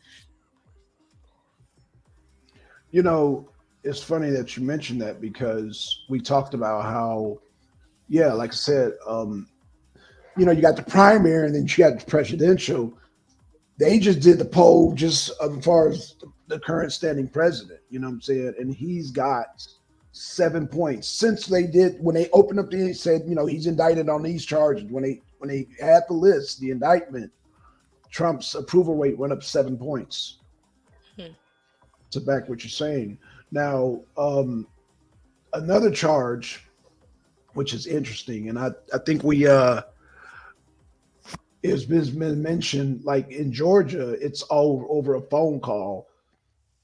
[SPEAKER 1] You know, it's funny that you mentioned that because we talked about how, yeah, like I said, you got the primary and then you got the presidential. They just did the poll just as far as the current standing president, you know what I'm saying? And he's got 7 points since they did when they opened up the said, he's indicted on these charges. When they had the list, the indictment, Trump's approval rate went up 7 points.
[SPEAKER 2] Hmm.
[SPEAKER 1] To back what you're saying. Now, another charge, which is interesting, and I think it's been mentioned, like in Georgia, it's all over a phone call,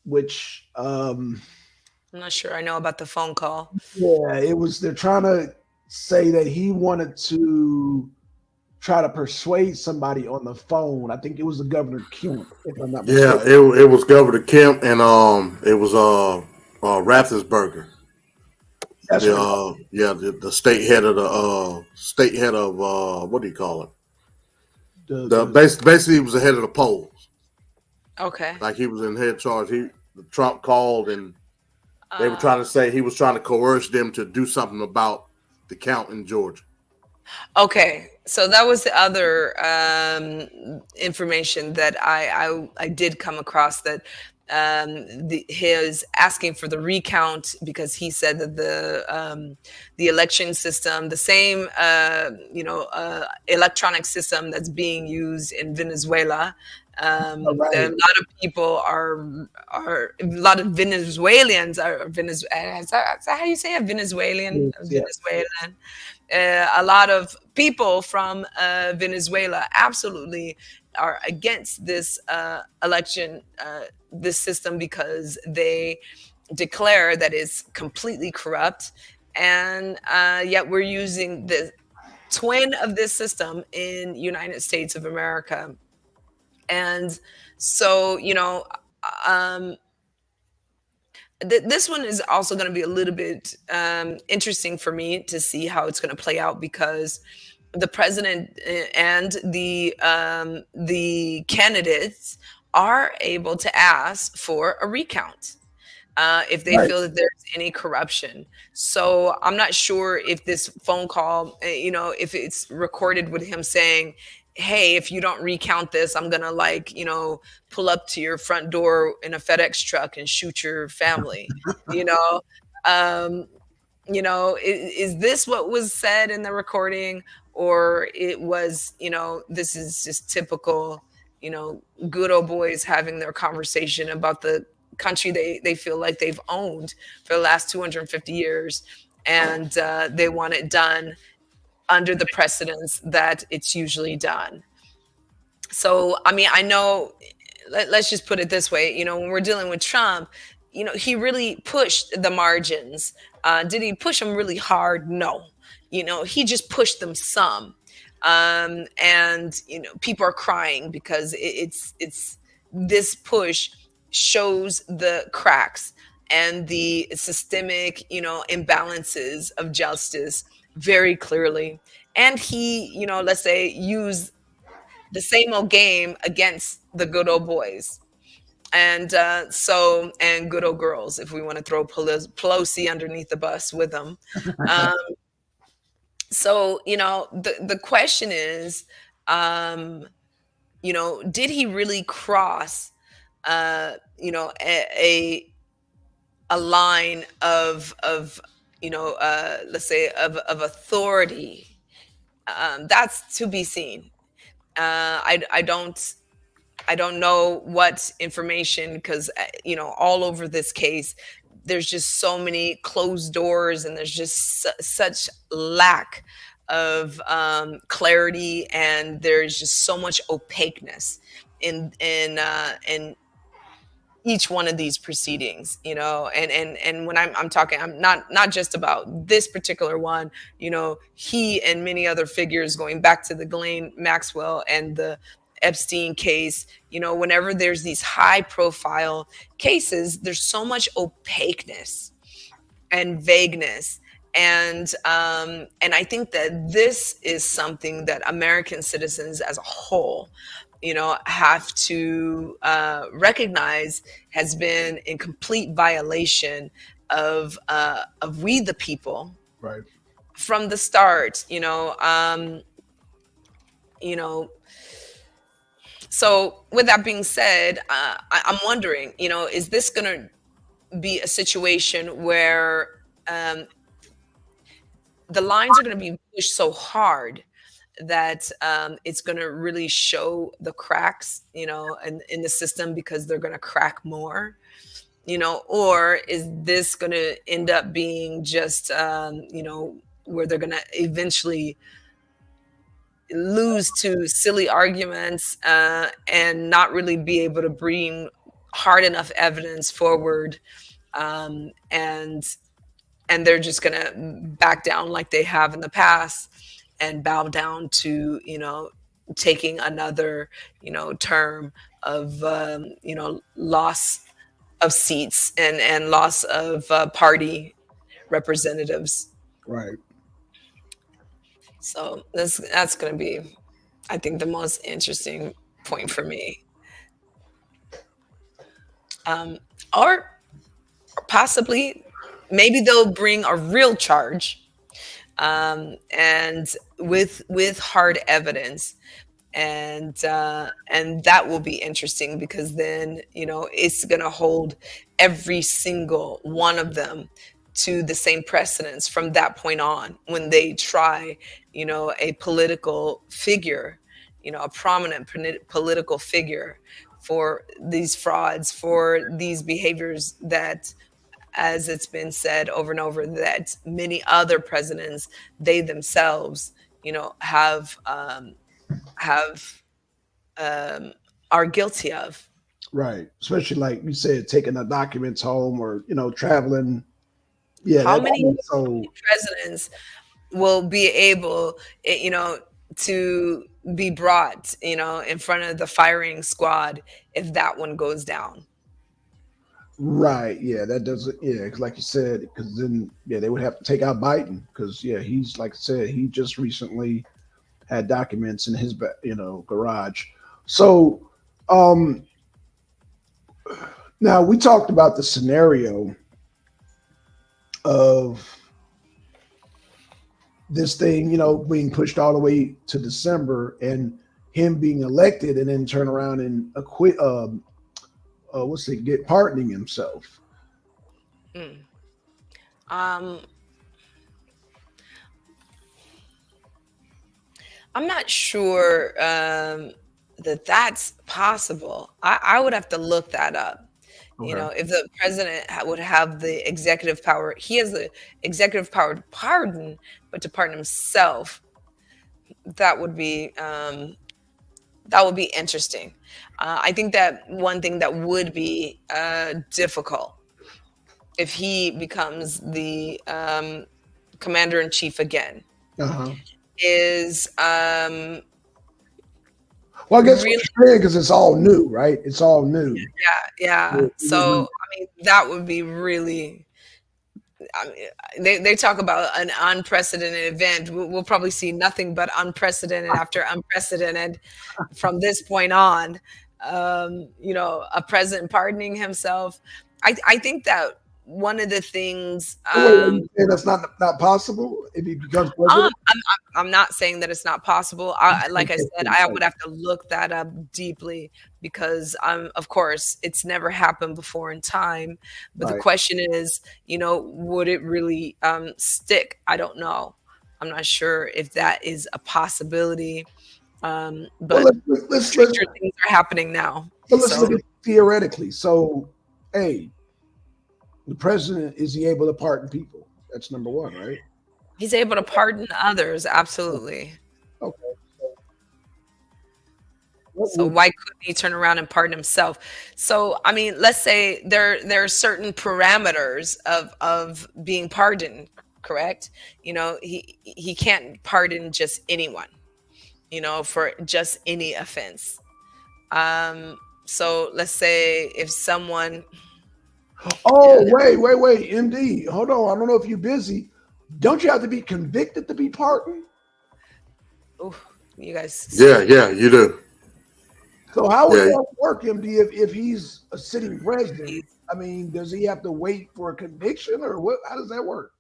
[SPEAKER 1] which
[SPEAKER 2] I'm not sure I know about the phone call.
[SPEAKER 1] yeah, it was. They're trying to say that he wanted to try to persuade somebody on the phone. I think it was the Governor Kemp, if I'm not
[SPEAKER 3] Yeah,
[SPEAKER 1] mistaken.
[SPEAKER 3] it was Governor Kemp and it was Rathensberger.
[SPEAKER 1] That's
[SPEAKER 3] The
[SPEAKER 1] what it was.
[SPEAKER 3] the state head of what do you call it? The
[SPEAKER 1] The
[SPEAKER 3] basically he was the head of the polls.
[SPEAKER 2] Okay.
[SPEAKER 3] Like he was in head charge. Trump called and they were
[SPEAKER 2] Uh,
[SPEAKER 3] trying to say he was trying to coerce them to do something about the count in Georgia.
[SPEAKER 2] Okay, so that was the other information that I did come across, that his asking for the recount because he said that the election system, the same electronic system that's being used in Venezuela.
[SPEAKER 1] All
[SPEAKER 2] A
[SPEAKER 1] right.
[SPEAKER 2] lot of people are a lot of Venezuelans are Venezuela. Is that how you say it? Venezuelan,
[SPEAKER 1] Yeah.
[SPEAKER 2] Venezuelan. A lot of people from Venezuela absolutely are against this election, this system, because they declare that it's completely corrupt. And yet we're using the twin of this system in United States of America. And so, um, this one is also going to be a little bit interesting for me to see how it's going to play out, because the president and the candidates are able to ask for a recount if they
[SPEAKER 1] Right.
[SPEAKER 2] feel that there's any corruption. So I'm not sure if this phone call, if it's recorded with him saying, "Hey, if you don't recount this, I'm gonna pull up to your front door in a FedEx truck and shoot your family." You know, um, is this what was said in the recording, or it was, this is just typical, good old boys having their conversation about the country they feel like they've owned for the last 250 years, and they want it done under the precedence that it's usually done. So, I mean, I know, let's just put it this way, when we're dealing with Trump, he really pushed the margins. Did he push them really hard? No. He just pushed them some. And, people are crying because it's this push shows the cracks and the systemic, imbalances of justice very clearly. And he, let's say, used the same old game against the good old boys, and and good old girls, if we want to throw Pelosi underneath the bus with them. um, so the question is, did he really cross a line of let's say of authority? That's to be seen. I don't know what information, because all over this case there's just so many closed doors, and there's just such lack of clarity, and there's just so much opaqueness in each one of these proceedings, and when I'm talking, I'm not just about this particular one. He and many other figures, going back to the Ghislaine Maxwell and the Epstein case, whenever there's these high profile cases, there's so much opaqueness and vagueness. And I think that this is something that American citizens as a whole, have to recognize has been in complete violation of we the people
[SPEAKER 1] Right.
[SPEAKER 2] from the start. You know. So with that being said, I'm wondering, is this going to be a situation where the lines are going to be pushed so hard that it's going to really show the cracks, in the system, because they're going to crack more, or is this going to end up being just, where they're going to eventually lose to silly arguments and not really be able to bring hard enough evidence forward, and they're just going to back down like they have in the past and bow down to, taking another, term of, loss of seats and loss of party representatives.
[SPEAKER 1] Right.
[SPEAKER 2] So that's going to be, I think, the most interesting point for me. Or possibly, maybe they'll bring a real charge, and with hard evidence, and that will be interesting, because then it's going to hold every single one of them to the same precedence from that point on, when they try a political figure, a prominent political figure, for these frauds, for these behaviors that, as it's been said over and over, that many other presidents, they themselves, have are guilty of.
[SPEAKER 1] Right. Especially like you said, taking the documents home, or traveling. Yeah.
[SPEAKER 2] How many
[SPEAKER 1] so
[SPEAKER 2] presidents will be able, to be brought, in front of the firing squad if that one goes down?
[SPEAKER 1] right. Yeah. That doesn't. Yeah. 'Cause like you said, because then they would have to take out Biden, because he's, like I said, he just recently had documents in his garage. So now we talked about the scenario of this thing, being pushed all the way to December, and him being elected, and then turn around and acquit, get pardoning himself.
[SPEAKER 2] I'm not sure that that's possible. I would have to look that up.
[SPEAKER 1] Okay.
[SPEAKER 2] If the president would have the executive power, he has the executive power to pardon, but to pardon himself, that would be interesting. I think that one thing that would be difficult, if he becomes the commander in chief again, is
[SPEAKER 1] well, I guess
[SPEAKER 2] really,
[SPEAKER 1] what you're saying, because it's all new, right? It's all new.
[SPEAKER 2] yeah. So I mean, that would be really. I mean, they talk about an unprecedented event. We'll probably see nothing but unprecedented after unprecedented from this point on. A president pardoning himself. I think that one of the things.
[SPEAKER 1] Wait, that's not possible if he becomes president.
[SPEAKER 2] I'm not saying that it's not possible. Like I said, I would have to look that up deeply, because of course, it's never happened before in time. But the question is, would it really stick? I don't know. I'm not sure if that is a possibility. But stranger things are happening now.
[SPEAKER 1] But let's look at it theoretically. So, the president, is he able to pardon people? That's number one, right?
[SPEAKER 2] He's able to pardon others, absolutely.
[SPEAKER 1] Okay.
[SPEAKER 2] So why couldn't he turn around and pardon himself? So, I mean, let's say there are certain parameters of being pardoned, correct? He can't pardon just anyone, for just any offense. So let's say if someone.
[SPEAKER 1] Wait, MD, hold on. I don't know if you're busy. Don't you have to be convicted to be pardoned?
[SPEAKER 2] Oh, you guys.
[SPEAKER 3] Yeah, you do.
[SPEAKER 1] So how would that work, MD, if he's a sitting president? I mean, does he have to wait for a conviction, or what? How does that work?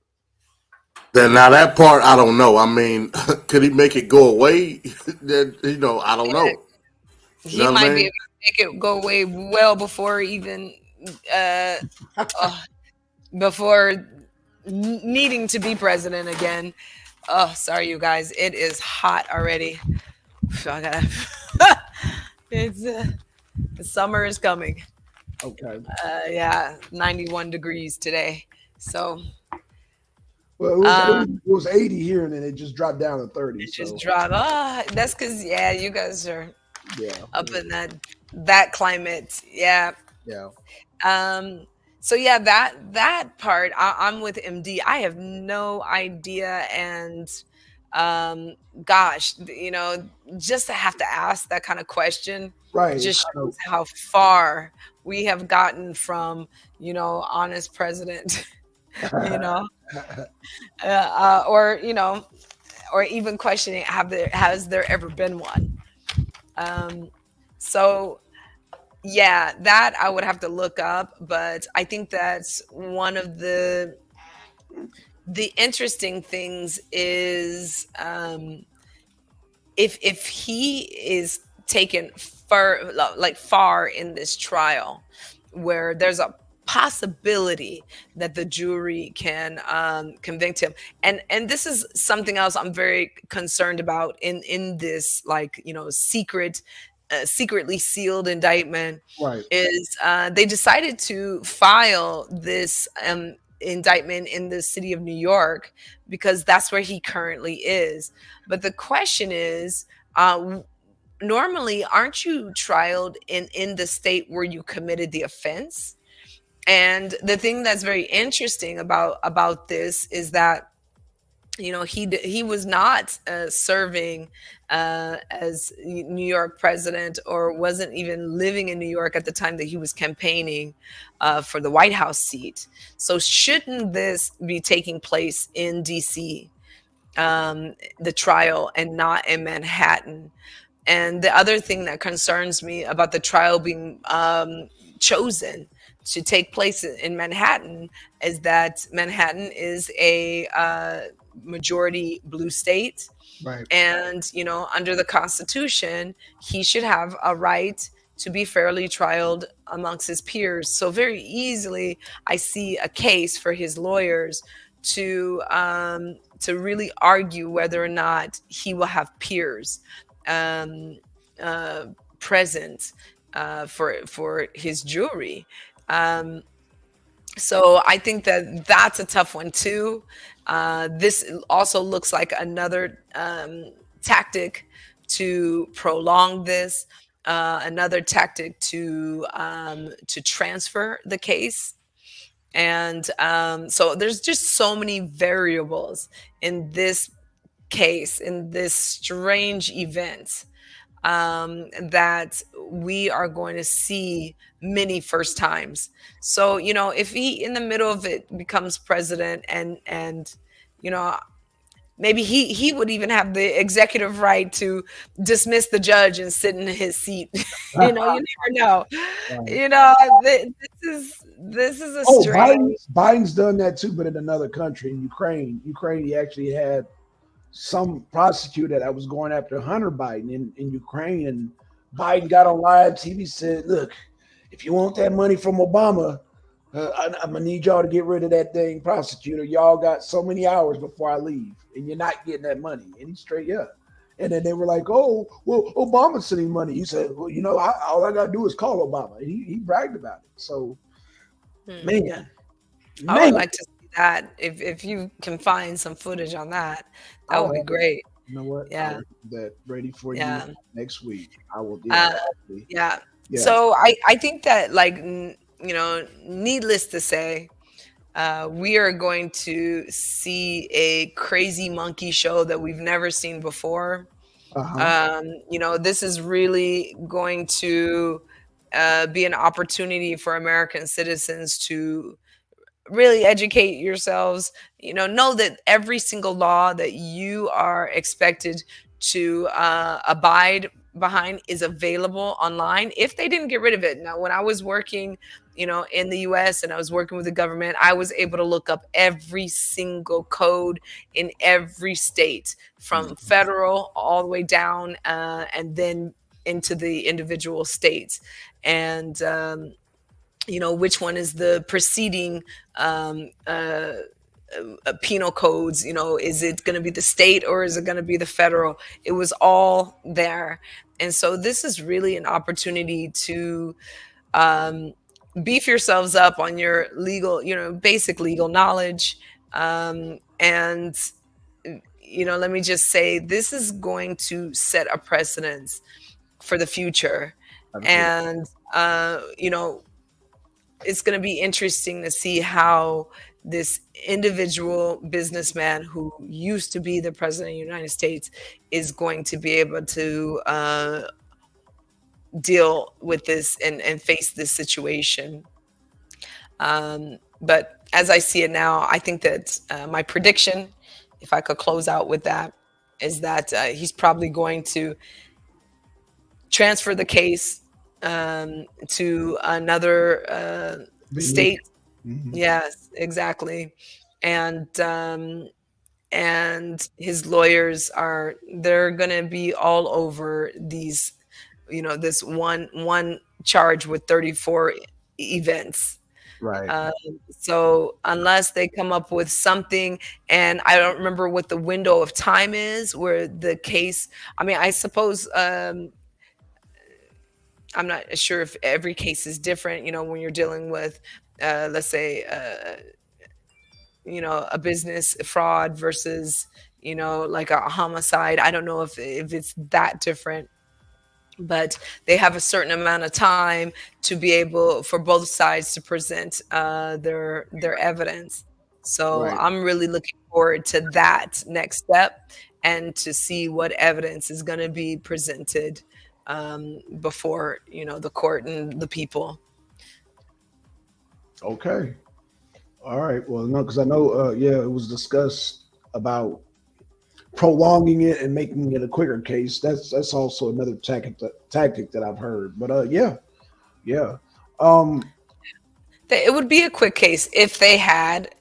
[SPEAKER 3] Then now that part I don't know. I mean, could he make it go away? Then I don't know.
[SPEAKER 2] He might be able to make it go away well before even before needing to be president again. Oh, sorry, you guys. It is hot already. I gotta. It's the summer is coming.
[SPEAKER 1] Okay.
[SPEAKER 2] 91 degrees today. So.
[SPEAKER 1] Well, it was 80 here, and then it just dropped down to 30.
[SPEAKER 2] It just
[SPEAKER 1] So
[SPEAKER 2] dropped. Oh, that's because you guys are
[SPEAKER 1] yeah,
[SPEAKER 2] up in that climate. Yeah.
[SPEAKER 1] yeah,
[SPEAKER 2] Um, so yeah, that part, I'm with MD. I have no idea, and um, gosh, just to have to ask that kind of question
[SPEAKER 1] right. It's
[SPEAKER 2] just
[SPEAKER 1] kind
[SPEAKER 2] shows how far we have gotten from honest president, you know, or or even questioning has there ever been one. Um, so yeah, that I would have to look up, but I think that's one of the interesting things is if he is taken far in this trial, where there's a possibility that the jury can convict him, and this is something else I'm very concerned about in this secretly sealed indictment,
[SPEAKER 1] right.
[SPEAKER 2] is they decided to file this indictment in the city of New York because that's where he currently is. But the question is, normally, aren't you trialed in the state where you committed the offense? And the thing that's very interesting about this is that he was not serving as New York president, or wasn't even living in New York at the time that he was campaigning for the White House seat. So shouldn't this be taking place in DC, the trial, and not in Manhattan? And the other thing that concerns me about the trial being chosen to take place in Manhattan is that Manhattan is a majority blue state.
[SPEAKER 1] Right.
[SPEAKER 2] And, under the Constitution, he should have a right to be fairly trialed amongst his peers. So very easily, I see a case for his lawyers to really argue whether or not he will have peers present for his jury. So I think that that's a tough one too. This also looks like another tactic to prolong this, another tactic to transfer the case. And so there's just so many variables in this case, in this strange event, that we are going to see many first times. So, if he in the middle of it becomes president, and maybe he would even have the executive right to dismiss the judge and sit in his seat. You never know. This is a strange.
[SPEAKER 1] Biden's done that too, but in another country, in Ukraine. He actually had some prosecutor that was going after Hunter Biden in Ukraine, and Biden got on live TV, said, "Look, if you want that money from Obama, I'm gonna need y'all to get rid of that dang prosecutor. Y'all got so many hours before I leave, and you're not getting that money." And he's straight up. And then they were like, "Oh, well, Obama's sending money." He said, "Well, all I gotta do is call Obama." And he bragged about it. So, man,
[SPEAKER 2] I would like to see that. If you can find some footage on that, that would be great.
[SPEAKER 1] You know what?
[SPEAKER 2] Yeah.
[SPEAKER 1] That ready for you next week. I will do
[SPEAKER 2] yeah. So I think that, needless to say, we are going to see a crazy monkey show that we've never seen before. This is really going to be an opportunity for American citizens to really educate yourselves. Know that every single law that you are expected to abide behind is available online if they didn't get rid of it. Now, when I was working in the US and I was working with the government, I was able to look up every single code in every state, from federal all the way down, and then into the individual states. And which one is the preceding penal codes? Is it going to be the state or is it going to be the federal? It was all there. And so this is really an opportunity to beef yourselves up on your legal, basic legal knowledge, and And let me just say, this is going to set a precedence for the future.
[SPEAKER 1] Absolutely.
[SPEAKER 2] And it's going to be interesting to see how this individual businessman who used to be the president of the United States is going to be able to deal with this and face this situation. But as I see it now, I think that my prediction, if I could close out with that, is that he's probably going to transfer the case to another
[SPEAKER 1] Venue.
[SPEAKER 2] state.
[SPEAKER 1] Mhm.
[SPEAKER 2] Yes, exactly. And his lawyers they're going to be all over these, this one charge with 34 events.
[SPEAKER 1] Right.
[SPEAKER 2] Um, so unless they come up with something, and I don't remember what the window of time is where the case, I mean, I suppose, I'm not sure if every case is different, when you're dealing with, let's say, a business fraud versus, like a homicide. I don't know if it's that different, but they have a certain amount of time to be able for both sides to present their evidence. So
[SPEAKER 1] Right.
[SPEAKER 2] I'm really looking forward to that next step and to see what evidence is going to be presented before the court and the people.
[SPEAKER 1] Okay. All right. Well, no, because I know, yeah, it was discussed about prolonging it and making it a quicker case. That's also another tactic that I've heard. But yeah, yeah. Um,
[SPEAKER 2] It would be a quick case if they had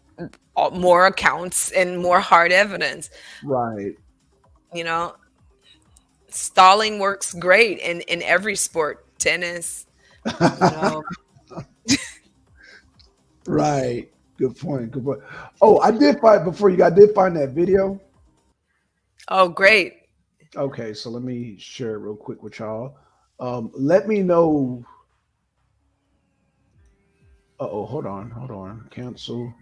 [SPEAKER 2] more accounts and more hard evidence.
[SPEAKER 1] right.
[SPEAKER 2] You know, stalling works great in every sport, tennis, you know.
[SPEAKER 1] Right. Good point. Good point. Oh, I did find before you got did find that video.
[SPEAKER 2] Oh, great.
[SPEAKER 1] Okay, so let me share it real quick with y'all. Let me know. Oh, hold on. Cancel.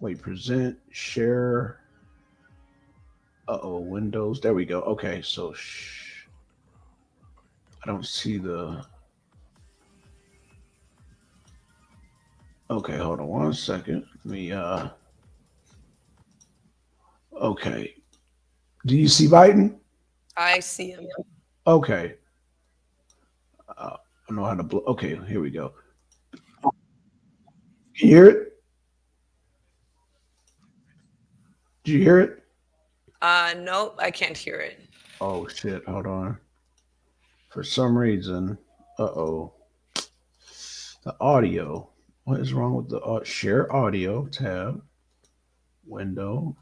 [SPEAKER 1] Wait, present, share. Windows. There we go. Okay, so I don't see the. Okay, hold on one second. Let me. Okay. Do you see Biden?
[SPEAKER 2] I see him.
[SPEAKER 1] Okay. I know how to. Okay, here we go. Can you hear it? Do you hear it?
[SPEAKER 2] Nope, I can't hear it.
[SPEAKER 1] Oh shit! Hold on. For some reason, oh, the audio. What is wrong with the share audio tab? Window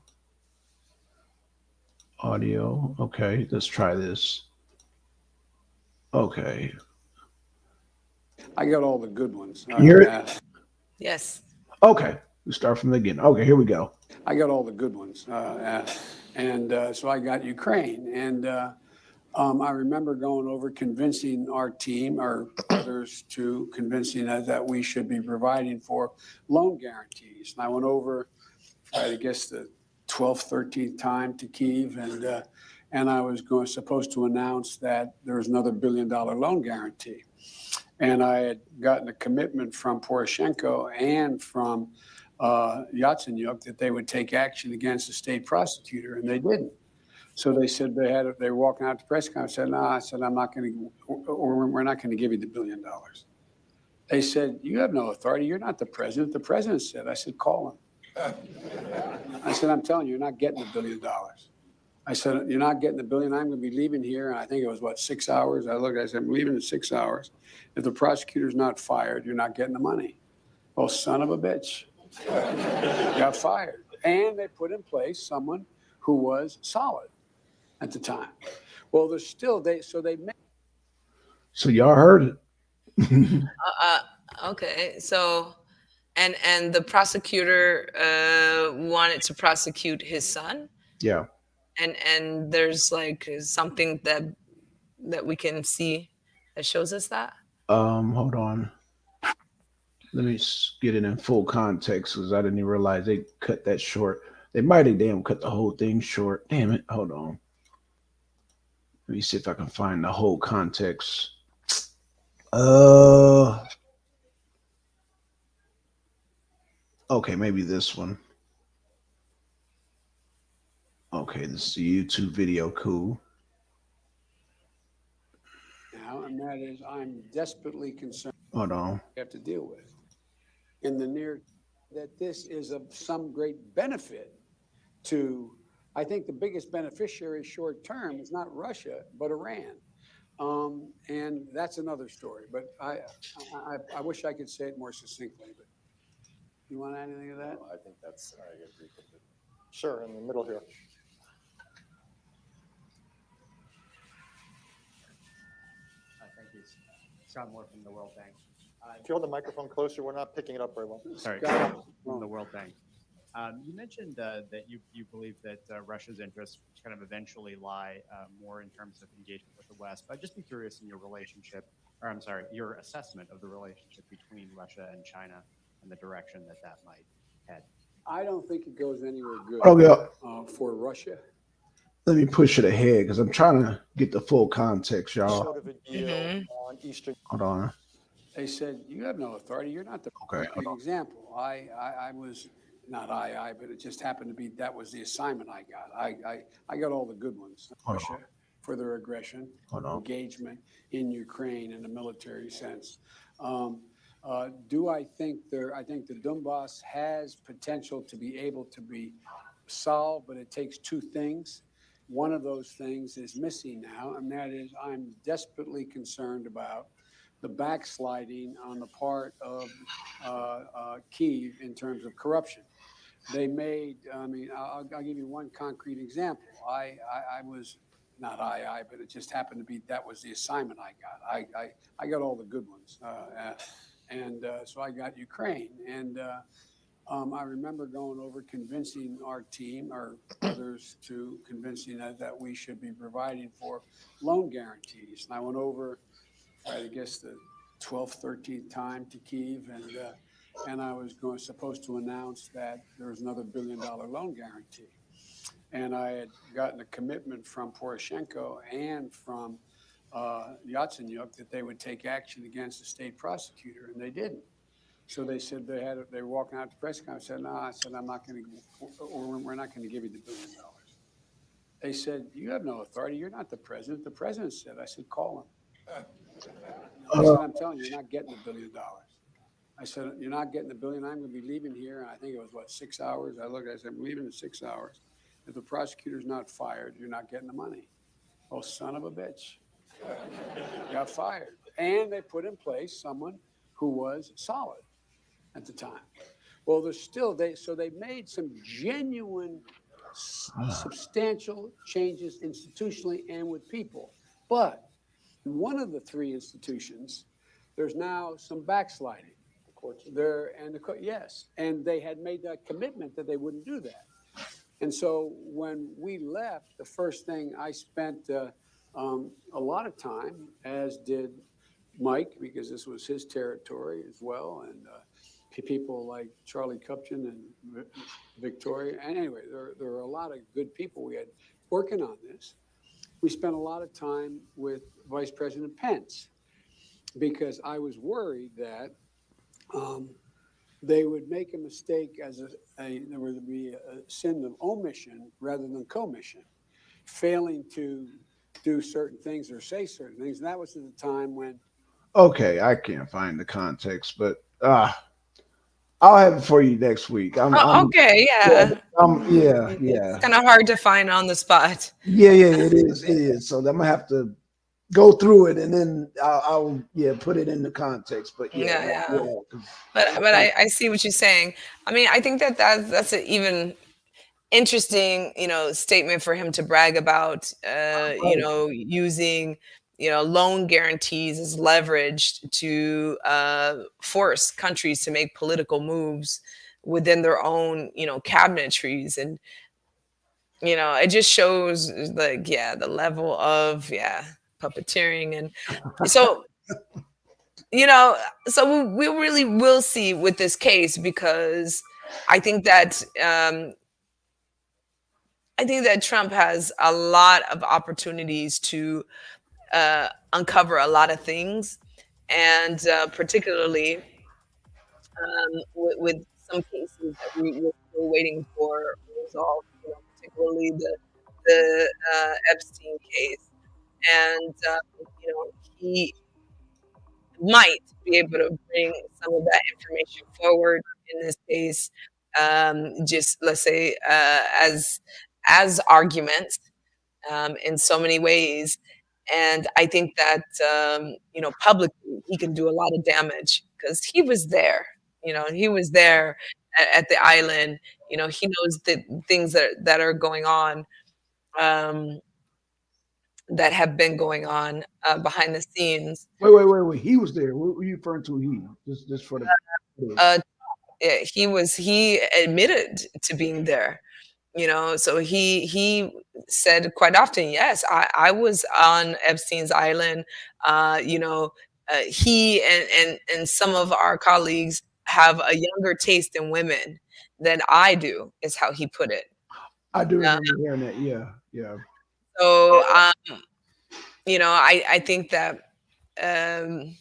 [SPEAKER 1] audio. Okay, let's try this. Okay,
[SPEAKER 4] I got all the good ones.
[SPEAKER 1] can you hear it?
[SPEAKER 2] Yes.
[SPEAKER 1] Okay, we start from the beginning. Okay, here we go.
[SPEAKER 4] I got all the good ones. So I got Ukraine. And I remember going over convincing our team, or others, to convincing us that we should be providing for loan guarantees. And I went over, I guess, the 12th, 13th time to Kyiv. And I was supposed to announce that there was another $1 billion loan guarantee. And I had gotten a commitment from Poroshenko and from Yatsenyuk that they would take action against the state prosecutor, and they didn't. So they said they were walking out to press conference. I said, no, I said, I'm not going to, or we're not going to give you the $1 billion. They said, you have no authority. You're not the president. The president said. I said, call him. I said, I'm telling you, you're not getting the $1 billion. I said, you're not getting the $1 billion. I'm going to be leaving here. And I think it was, 6 hours? I said, I'm leaving in 6 hours. If the prosecutor's not fired, you're not getting the money. Well, son of a bitch. Got fired. And they put in place someone who was solid at the time. Well, there's still,
[SPEAKER 1] So y'all heard it.
[SPEAKER 2] Okay. So, and the prosecutor wanted to prosecute his son,
[SPEAKER 1] Yeah.
[SPEAKER 2] and there's like something that we can see that shows us that.
[SPEAKER 1] Hold on. Let me get it in full context because I didn't even realize they cut that short. They might have damn cut the whole thing short. Damn it. Hold on. Let me see if I can find the whole context. Uh, okay, maybe this one. Okay, this is the YouTube video. Cool.
[SPEAKER 4] Now, and that is, I'm desperately concerned
[SPEAKER 1] Hold on.
[SPEAKER 4] we have to deal with in the near, that this is of some great benefit to, I think the biggest beneficiary short term is not Russia, but Iran. And that's another story, but I wish I could say it more succinctly, but you want to add anything to that?
[SPEAKER 5] I think that's, I agree with it. Sure, in the middle here.
[SPEAKER 6] Thank you. Scott Moore from the World Bank.
[SPEAKER 5] If you hold the microphone closer, we're not picking it up very well.
[SPEAKER 6] Sorry,
[SPEAKER 4] Scott.
[SPEAKER 6] from the World Bank. You mentioned that you believe that Russia's interests kind of eventually lie more in terms of engagement with the West. But I'd just be curious in your relationship, or I'm sorry, your assessment of the relationship between Russia and China and the direction that that might head.
[SPEAKER 4] I don't think it goes anywhere good
[SPEAKER 1] Okay,
[SPEAKER 4] for Russia.
[SPEAKER 1] let me push it ahead because I'm trying to get the full context, y'all.
[SPEAKER 5] Sort of a deal on Eastern.
[SPEAKER 1] Hold on.
[SPEAKER 4] They said, you have no authority. You're not the
[SPEAKER 1] Okay.
[SPEAKER 4] perfect example. I was not but it just happened to be that was the assignment I got. I got all the good ones. Russia for their aggression, engagement in Ukraine in a military sense. Do I think I think the Donbass has potential to be able to be solved, but it takes two things. One of those things is missing now, and that is I'm desperately concerned about the backsliding on the part of Kyiv in terms of corruption. They made, I mean, I'll give you one concrete example. I was not but it just happened to be that was the assignment I got. I got all the good ones, so I got Ukraine, and I remember going over convincing our team or others to convincing that we should be providing for loan guarantees. And I went over, I guess, the 12th, 13th time to Kyiv, and I was supposed to announce that there was another $1 billion loan guarantee. And I had gotten a commitment from Poroshenko and from Yatsenyuk that they would take action against the state prosecutor, and they didn't. So they said they were walking out to press conference. I said, no, I said, I'm not going to, or we're not going to give you the $1 billion. They said, you have no authority. You're not the president. The president said, I said, call him. I said, I'm telling you, you're not getting the $1 billion. I said, you're not getting the $1 billion. I'm going to be leaving here. And I think it was, 6 hours? I said, I'm leaving in 6 hours. If the prosecutor's not fired, you're not getting the money. Oh, son of a bitch. Got fired. And they put in place someone who was solid at the time. Well, there's still, so they made some genuine, substantial changes institutionally and with people. But in one of the three institutions, there's now some backsliding. The courts there, and yes, and they had made that commitment that they wouldn't do that. And so when we left, the first thing I spent a lot of time, as did Mike, because this was his territory as well, and people like Charlie Kupchan and Victoria. And anyway, there were a lot of good people we had working on this. We spent a lot of time with Vice President Pence because I was worried that they would make a mistake there would be a sin of omission rather than commission, failing to do certain things or say certain things. And that was at the time when.
[SPEAKER 1] Okay, I can't find the context, but I'll have it for you next week.
[SPEAKER 2] Okay, yeah.
[SPEAKER 1] Yeah.
[SPEAKER 2] It's kind of hard to find on the spot.
[SPEAKER 1] Yeah, it is. So I'm gonna have to go through it and then I'll put it in the context. But
[SPEAKER 2] But I see what you're saying. I mean, I think that's an even interesting, statement for him to brag about, using, loan guarantees as leverage to force countries to make political moves within their own, cabinetries. And, it just shows the level of, puppeteering. And so you know, so we really will see with this case, because I think that Trump has a lot of opportunities to uncover a lot of things, and particularly with some cases that we're still waiting for resolved. You know, particularly the Epstein case, and you know, he might be able to bring some of that information forward in this case, just let's say as arguments, in so many ways. And I think that you know, publicly he can do a lot of damage because he was there. You know, he was there at the island. You know, he knows the things that are going on, um, that have been going on behind the scenes.
[SPEAKER 1] Wait. He was there. What were you referring to? He just for the.
[SPEAKER 2] Uh, he admitted to being there. You know, so he said quite often, yes, I was on Epstein's island. You know, he and some of our colleagues have a younger taste in women than I do, is how he put it.
[SPEAKER 1] I do
[SPEAKER 2] Uh,
[SPEAKER 1] remember hearing that. Yeah.
[SPEAKER 2] so you know, I think that um,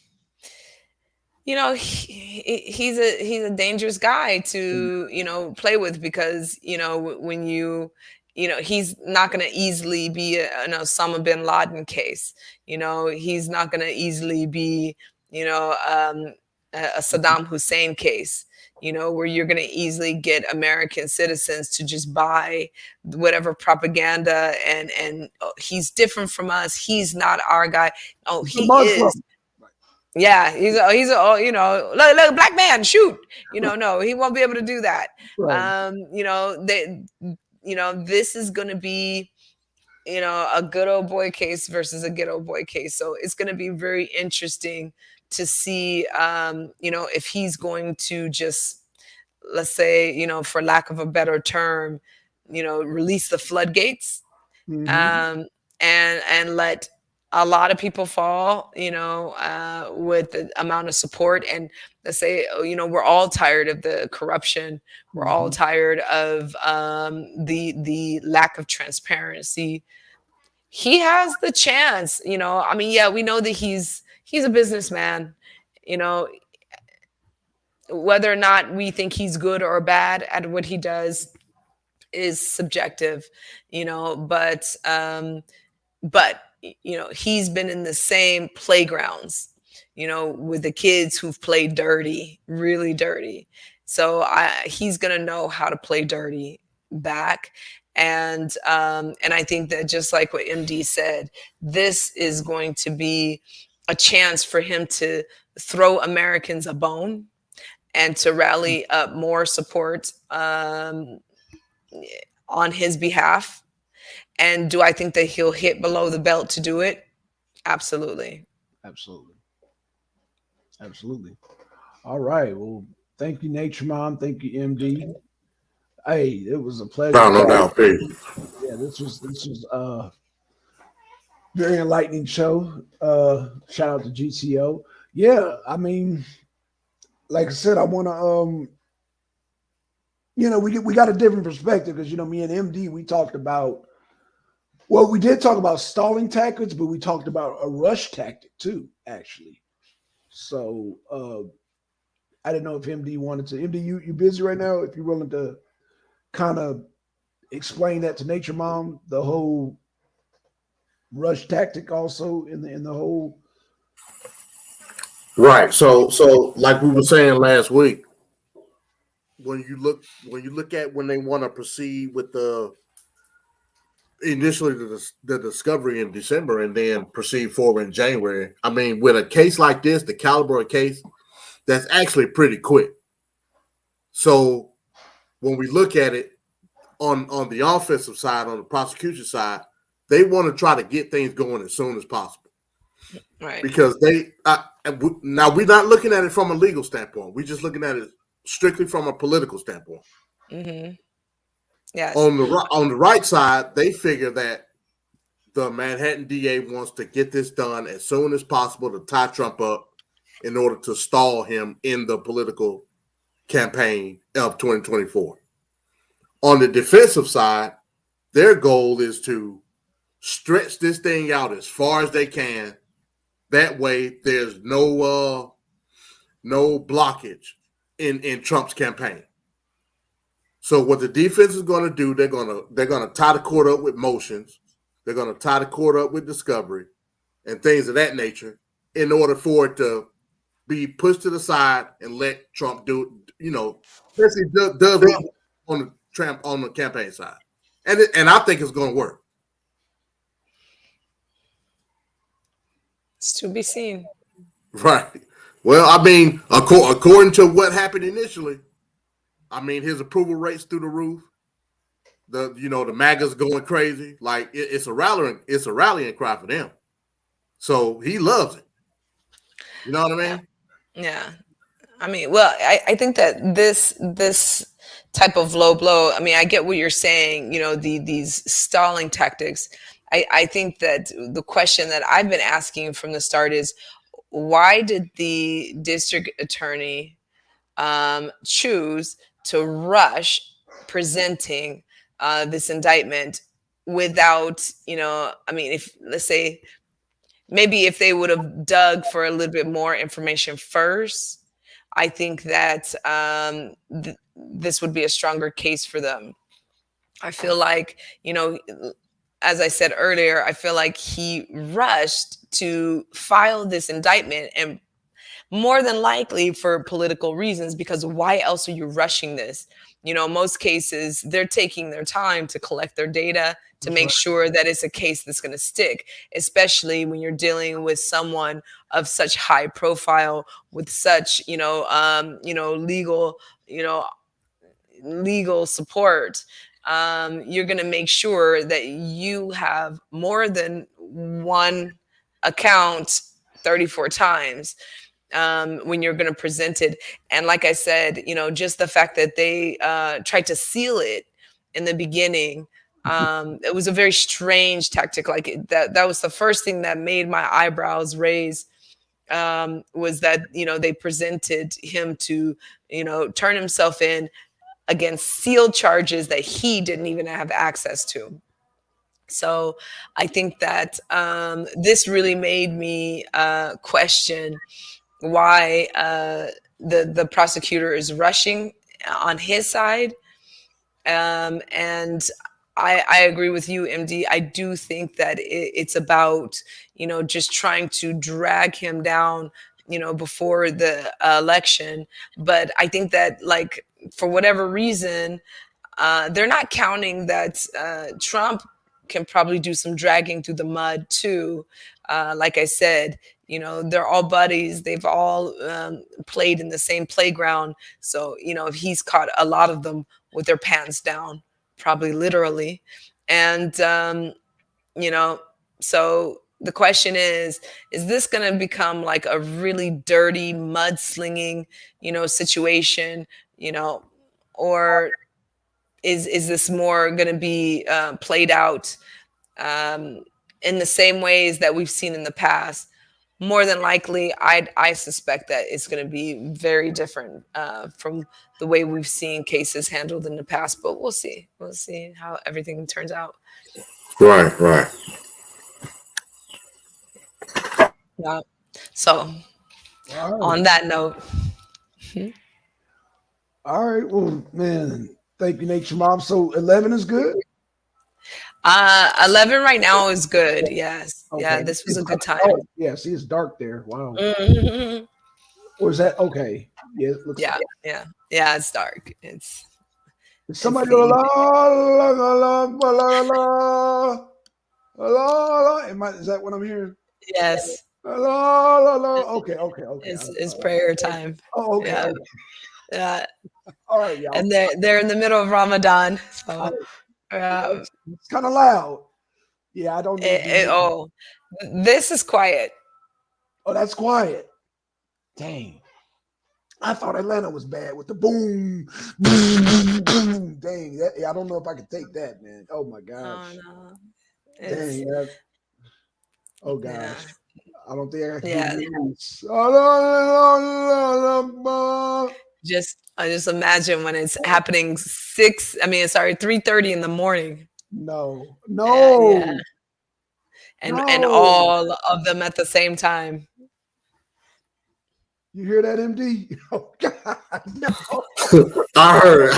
[SPEAKER 2] you know, he's a dangerous guy to, you know, play with, because you know, when you know, he's not going to easily be an Osama bin Laden case. You know, he's not going to easily be, you know, a Saddam Hussein case. You know, where you're going to easily get American citizens to just buy whatever propaganda, and oh, he's different from us. He's not our guy. Oh,
[SPEAKER 1] It's a
[SPEAKER 2] he
[SPEAKER 1] Muslim.
[SPEAKER 2] is. Yeah, he's a you know, look, black man, shoot. You know, no, he won't be able to do that.
[SPEAKER 1] Right.
[SPEAKER 2] You know, you know, this is going to be, you know, a good old boy case versus a good old boy case. So it's going to be very interesting to see, you know, if he's going to just, let's say, you know, for lack of a better term, you know, release the floodgates,
[SPEAKER 1] Mm-hmm.
[SPEAKER 2] um, and let a lot of people fall, you know, with the amount of support. And let's say, oh, you know, we're all tired of the corruption. We're all
[SPEAKER 1] Mm-hmm.
[SPEAKER 2] tired of the lack of transparency. He has the chance, you know. I mean, yeah, we know that he's a businessman, you know. Whether or not we think he's good or bad at what he does is subjective, you know. But you know, he's been in the same playgrounds, you know, with the kids who've played dirty, really dirty. So he's gonna know how to play dirty back. And I think that, just like what MD said, this is going to be a chance for him to throw Americans a bone and to rally up more support on his behalf. And do I think that he'll hit below the belt to do it? Absolutely.
[SPEAKER 1] Absolutely. All right. Well, thank you, Nature Mom. Thank you, MD. Hey, it was a pleasure.
[SPEAKER 3] No doubt. Peace.
[SPEAKER 1] Yeah, this was very enlightening show. Shout out to GCO. Yeah, I mean, like I said, I want to you know, we got a different perspective because, you know, me and MD, we talked about, well, we did talk about stalling tactics, but we talked about a rush tactic too, actually. So I didn't know if MD wanted to. MD, you busy right now? If you're willing to kind of explain that to Nature Mom, the whole rush tactic, also in the whole.
[SPEAKER 3] Right. So like we were saying last week, when you look at when they want to proceed with the initially the discovery in December and then proceed forward in January. I mean, with a case like this, the caliber of case, that's actually pretty quick. So when we look at it on the offensive side, on the prosecution side, they want to try to get things going as soon as possible.
[SPEAKER 2] Right.
[SPEAKER 3] Because they now we're not looking at it from a legal standpoint. We're just looking at it strictly from a political standpoint.
[SPEAKER 2] Mm-hmm. Yes.
[SPEAKER 3] On the right side, they figure that the Manhattan DA wants to get this done as soon as possible to tie Trump up in order to stall him in the political campaign of 2024. On the defensive side, their goal is to stretch this thing out as far as they can. That way, there's no blockage in Trump's campaign. So what the defense is going to do, they're going to tie the court up with motions. They're going to tie the court up with discovery and things of that nature in order for it to be pushed to the side and let Trump do, especially does on the campaign side. And I think it's going to work.
[SPEAKER 2] It's to be seen.
[SPEAKER 3] Right. Well, I mean, according to what happened initially, I mean, his approval rates through the roof. The MAGA's going crazy. Like it's a rallying cry for them. So he loves it. You know what I mean?
[SPEAKER 2] Yeah. I mean, well, I think that this type of low blow, I mean, I get what you're saying, these stalling tactics. I think that the question that I've been asking from the start is, why did the district attorney choose to rush presenting this indictment without, I mean, if let's say maybe if they would have dug for a little bit more information first, I think that this would be a stronger case for them. I feel like, as I said earlier, I feel like he rushed to file this indictment, and more than likely for political reasons, because why else are you rushing this? Most cases, they're taking their time to collect their data to make sure that it's a case that's going to stick, especially when you're dealing with someone of such high profile with such, legal support. You're going to make sure that you have more than one account 34 times when you're going to present it. And like I said, just the fact that they tried to seal it in the beginning, it was a very strange tactic. Like that was the first thing that made my eyebrows raise, was that, they presented him to, turn himself in against sealed charges that he didn't even have access to. So I think that this really made me question why the prosecutor is rushing on his side. And I agree with you, MD. I do think that it's about, just trying to drag him down, before the election. But I think that, like, for whatever reason, they're not counting that Trump can probably do some dragging through the mud too. Like I said, they're all buddies. They've all played in the same playground. So, if he's caught a lot of them with their pants down, probably literally. And, so the question is this going to become like a really dirty mudslinging, situation, or is this more going to be played out in the same ways that we've seen in the past? More than likely, I suspect that it's going to be very different from the way we've seen cases handled in the past. But we'll see. We'll see how everything turns out.
[SPEAKER 3] Right.
[SPEAKER 2] Yeah. So, on that note.
[SPEAKER 1] All right. Well, man, thank you, Nature Mom. So 11 is good?
[SPEAKER 2] 11 right now is good. Yes.
[SPEAKER 1] Okay.
[SPEAKER 2] Yeah, this was a good time.
[SPEAKER 1] Oh, yeah, see, it's dark there. Wow.
[SPEAKER 2] Mm-hmm.
[SPEAKER 1] Or is that okay? Yeah, it looks
[SPEAKER 2] Yeah,
[SPEAKER 1] like
[SPEAKER 2] yeah, it's dark. It's
[SPEAKER 1] somebody go la la la la la la la. Is that what I'm hearing?
[SPEAKER 2] yes.
[SPEAKER 1] La la la. Okay.
[SPEAKER 2] It's prayer time.
[SPEAKER 1] Oh, okay.
[SPEAKER 2] Yeah.
[SPEAKER 1] Okay.
[SPEAKER 2] Yeah.
[SPEAKER 1] All right, y'all.
[SPEAKER 2] And they're in the middle of Ramadan. So
[SPEAKER 1] It's kind of loud. Yeah, I don't know.
[SPEAKER 2] This is quiet.
[SPEAKER 1] Oh, that's quiet. Dang. I thought Atlanta was bad with the boom, boom, boom. Dang, I don't know if I could take that, man. Oh my gosh.
[SPEAKER 2] Oh no.
[SPEAKER 1] Dang. Oh gosh. I don't think I can
[SPEAKER 2] Yeah.
[SPEAKER 1] do this.
[SPEAKER 2] I just imagine when it's happening 3:30 in the morning.
[SPEAKER 1] No,
[SPEAKER 2] Yeah.
[SPEAKER 1] no,
[SPEAKER 2] And
[SPEAKER 1] no.
[SPEAKER 2] all of them at the same time.
[SPEAKER 1] You hear that, MD? Oh God, no.
[SPEAKER 3] I heard.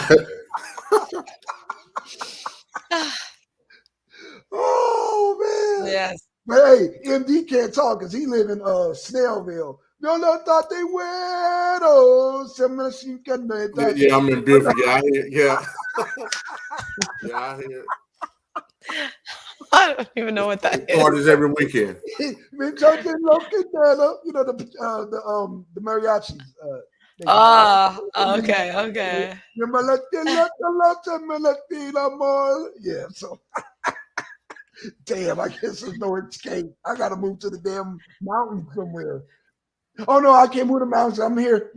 [SPEAKER 1] Oh man.
[SPEAKER 2] Yes.
[SPEAKER 1] But hey, MD can't talk because he live in Snellville. No, no, thought they were. Oh,
[SPEAKER 3] Yeah, I'm in Beaufort. Yeah, I hear. Yeah, yeah, I hear.
[SPEAKER 2] I don't even know what that is.
[SPEAKER 3] Parties every weekend.
[SPEAKER 1] Been talking local data, you know the mariachis.
[SPEAKER 2] Okay, okay.
[SPEAKER 1] Yeah, so damn, I guess there's no escape. I gotta move to the damn mountain somewhere. Oh no, I can't move the mountains. I'm here.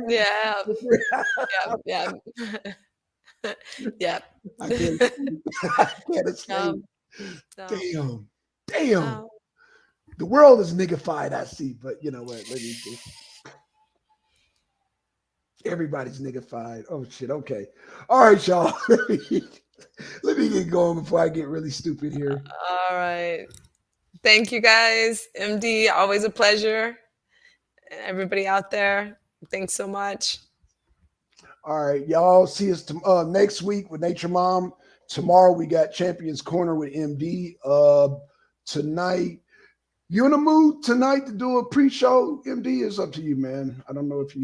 [SPEAKER 2] Yeah, yeah, yeah. Yeah.
[SPEAKER 1] I can't. I can't escape.
[SPEAKER 2] No.
[SPEAKER 1] Damn, damn.
[SPEAKER 2] No.
[SPEAKER 1] The world is niggified. I see, but you know what? Let me just. Everybody's niggified. Oh shit. Okay. All right, y'all. Let me get going before I get really stupid here.
[SPEAKER 2] All right. Thank you guys. MD, always a pleasure. And everybody out there, thanks so much.
[SPEAKER 1] All right, y'all. See us next week with Nature Mom. Tomorrow we got Champions Corner with MD. Tonight, you in the mood tonight to do a pre-show? MD, is up to you, man. I don't know if you.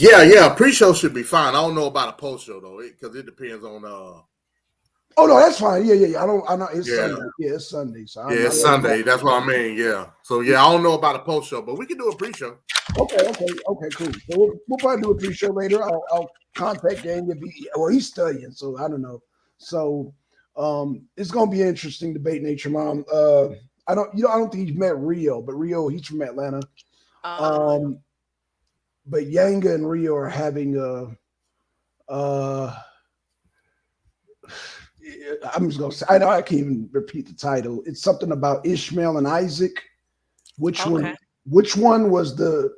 [SPEAKER 3] Yeah. Pre-show should be fine. I don't know about a post-show though, because it depends on.
[SPEAKER 1] Oh no, that's fine. Yeah. I know. It's
[SPEAKER 3] Yeah.
[SPEAKER 1] Sunday. Yeah, it's Sunday. So
[SPEAKER 3] It's Sunday. That's what I mean. Yeah. So yeah, I don't know about a post-show, but we can do a pre-show.
[SPEAKER 1] Okay, cool. So we'll probably do a pre-show later. I'll contact Gang if he's studying, so I don't know. So it's gonna be an interesting debate, Nature Mom. I don't think he's met Rio, but Rio, he's from Atlanta. But Yanga and Rio are having I'm just gonna say I can't even repeat the title. It's something about Ishmael and Isaac. Which one was the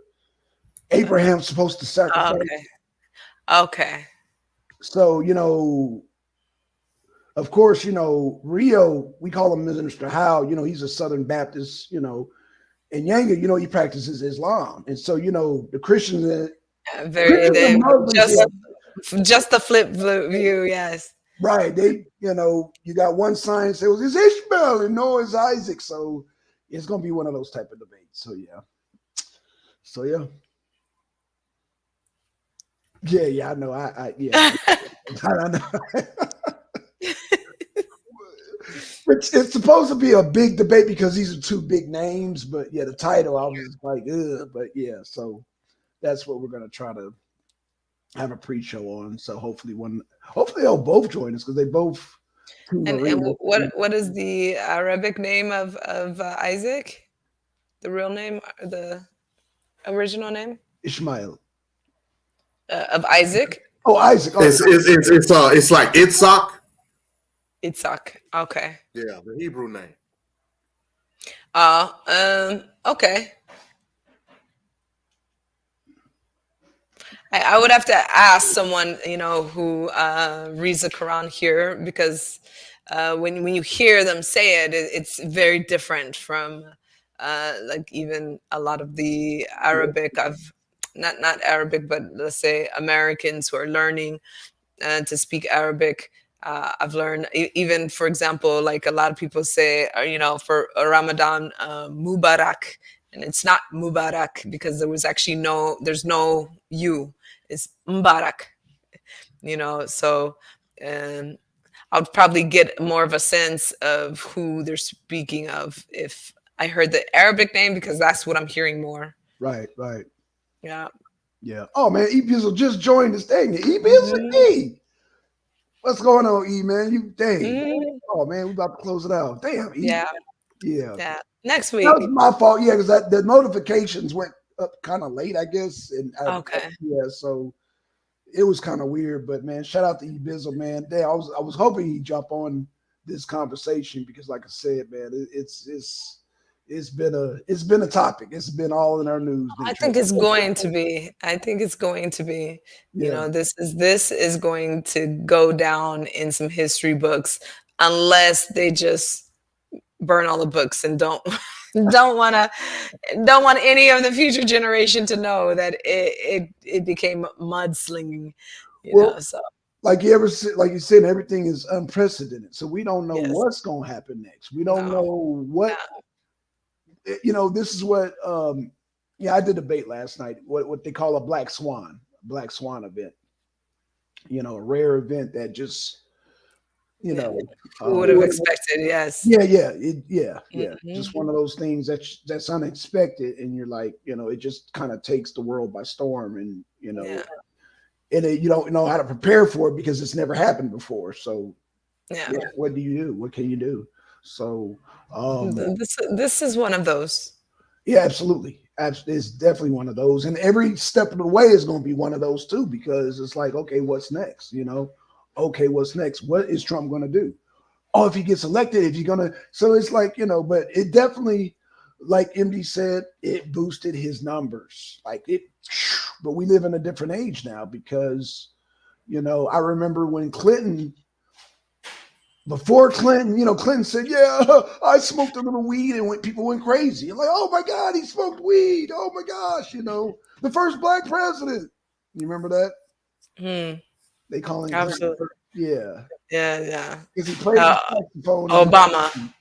[SPEAKER 1] Abraham supposed to sacrifice?
[SPEAKER 2] Okay.
[SPEAKER 1] So, of course, Rio, we call him Mr. Howe, he's a Southern Baptist, and Yanga, he practices Islam. And so, the Christians
[SPEAKER 2] just the flip view, yes.
[SPEAKER 1] Right. They, you got one sign say, well, it's Ishmael and no, it's Isaac. So it's gonna be one of those type of debates. So yeah. Yeah, I know. I know. It's supposed to be a big debate because these are two big names, but yeah, the title I was just like, ugh. But yeah, so that's what we're gonna try to have a pre-show on. So hopefully they'll both join us because they both.
[SPEAKER 2] And what is the Arabic name of Isaac? The real name, the original name?
[SPEAKER 1] Ishmael.
[SPEAKER 2] Of Isaac.
[SPEAKER 1] Oh, Isaac. Oh,
[SPEAKER 3] It's like Itzhak.
[SPEAKER 2] Itzhak. Okay.
[SPEAKER 3] Yeah, the Hebrew name.
[SPEAKER 2] Okay. I would have to ask someone, who reads the Quran here, because when you hear them say it, it's very different from like even a lot of the Arabic. I've not Arabic, but let's say Americans who are learning to speak Arabic. I've learned even, for example, like a lot of people say, for Ramadan, Mubarak, and it's not Mubarak because there's no U. It's Mbarak, so I'll probably get more of a sense of who they're speaking of if I heard the Arabic name, because that's what I'm hearing more.
[SPEAKER 1] Right.
[SPEAKER 2] Yeah.
[SPEAKER 1] Oh man, E Bizzle just joined this thing. E Bizzle, E. What's going on, E man? You dang. Oh man, we about to close it out. Damn, E. Yeah.
[SPEAKER 2] Next week.
[SPEAKER 1] That was my fault. Yeah, because the notifications went up kind of late, I guess. And so it was kind of weird. But man, shout out to E Bizzle, man. I was hoping he'd jump on this conversation because, like I said, man, it's been a topic. It's been all in our news.
[SPEAKER 2] I think it's going to be. I think it's going to be. You
[SPEAKER 1] Yeah.
[SPEAKER 2] know, this is going to go down in some history books unless they just burn all the books and don't want to don't want any of the future generation to know that it became mudslinging. You
[SPEAKER 1] Well,
[SPEAKER 2] know, so
[SPEAKER 1] like you said, everything is unprecedented. So we don't know
[SPEAKER 2] yes,
[SPEAKER 1] what's going to happen next. We don't
[SPEAKER 2] no,
[SPEAKER 1] know what, this is what, yeah, I did a debate last night, what they call a black swan event, a rare event that just, you
[SPEAKER 2] yeah.
[SPEAKER 1] know,
[SPEAKER 2] Who would have expected? Yes.
[SPEAKER 1] yeah. Just
[SPEAKER 2] Mhm.
[SPEAKER 1] one of those things that's unexpected. And you're like, it just kind of takes the world by storm and,
[SPEAKER 2] Yeah.
[SPEAKER 1] you don't know how to prepare for it because it's never happened before. So
[SPEAKER 2] Yeah.
[SPEAKER 1] what do you do? What can you do? So,
[SPEAKER 2] This is one of those.
[SPEAKER 1] yeah, absolutely. It's definitely one of those. And every step of the way is going to be one of those too, because it's like, okay, what's next? Okay, what's next? What is Trump going to do? Oh, if he gets elected, if you're going to, so it's like, but it definitely, like MD said, it boosted his numbers. But we live in a different age now because, I remember when before Clinton, Clinton said, "Yeah, I smoked a little weed," and people went crazy. I'm like, "Oh my God, he smoked weed! Oh my gosh, the first black president." You remember that?
[SPEAKER 2] Hmm.
[SPEAKER 1] They call him Clinton.
[SPEAKER 2] Absolutely.
[SPEAKER 1] Yeah,
[SPEAKER 2] Yeah. Yeah.
[SPEAKER 1] because he played the
[SPEAKER 2] Uh,
[SPEAKER 1] saxophone.
[SPEAKER 2] Obama.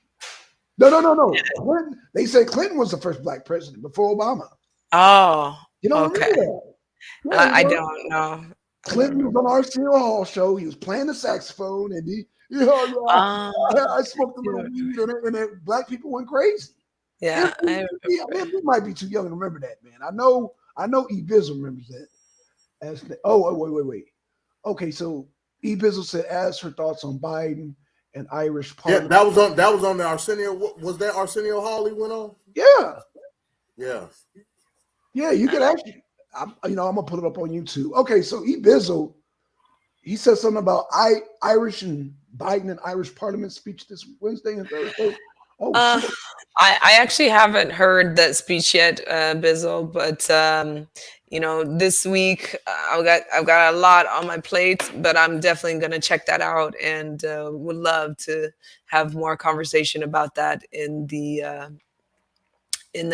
[SPEAKER 1] No. Clinton. They said Clinton was the first black president before Obama.
[SPEAKER 2] Oh,
[SPEAKER 1] You don't
[SPEAKER 2] okay.
[SPEAKER 1] remember that? Yeah,
[SPEAKER 2] I don't know. I don't
[SPEAKER 1] Clinton was
[SPEAKER 2] remember.
[SPEAKER 1] on Arsenio Hall show. He was playing the saxophone, and
[SPEAKER 2] Um,
[SPEAKER 1] I smoked a little
[SPEAKER 2] yeah,
[SPEAKER 1] weed, and black people went crazy.
[SPEAKER 2] yeah, I
[SPEAKER 1] Yeah, man, we might be too young to remember that, man. I know E Bizzle remembers that. Wait. Okay, so E Bizzle said, "Ask her thoughts on Biden and Irish
[SPEAKER 3] Yeah,
[SPEAKER 1] Parliament."
[SPEAKER 3] that was on the Arsenio. Was that Arsenio Hall he went on?
[SPEAKER 1] Yeah,
[SPEAKER 3] Yeah.
[SPEAKER 1] yeah. You can actually, I'm gonna put it up on YouTube. Okay, so E Bizzle, he said something about Irish and Biden and Irish Parliament speech this Wednesday and Thursday. Oh
[SPEAKER 2] Uh,
[SPEAKER 1] shit!
[SPEAKER 2] I actually haven't heard that speech yet, Bizzle, but this week I've got a lot on my plate, but I'm definitely going to check that out and would love to have more conversation about that in the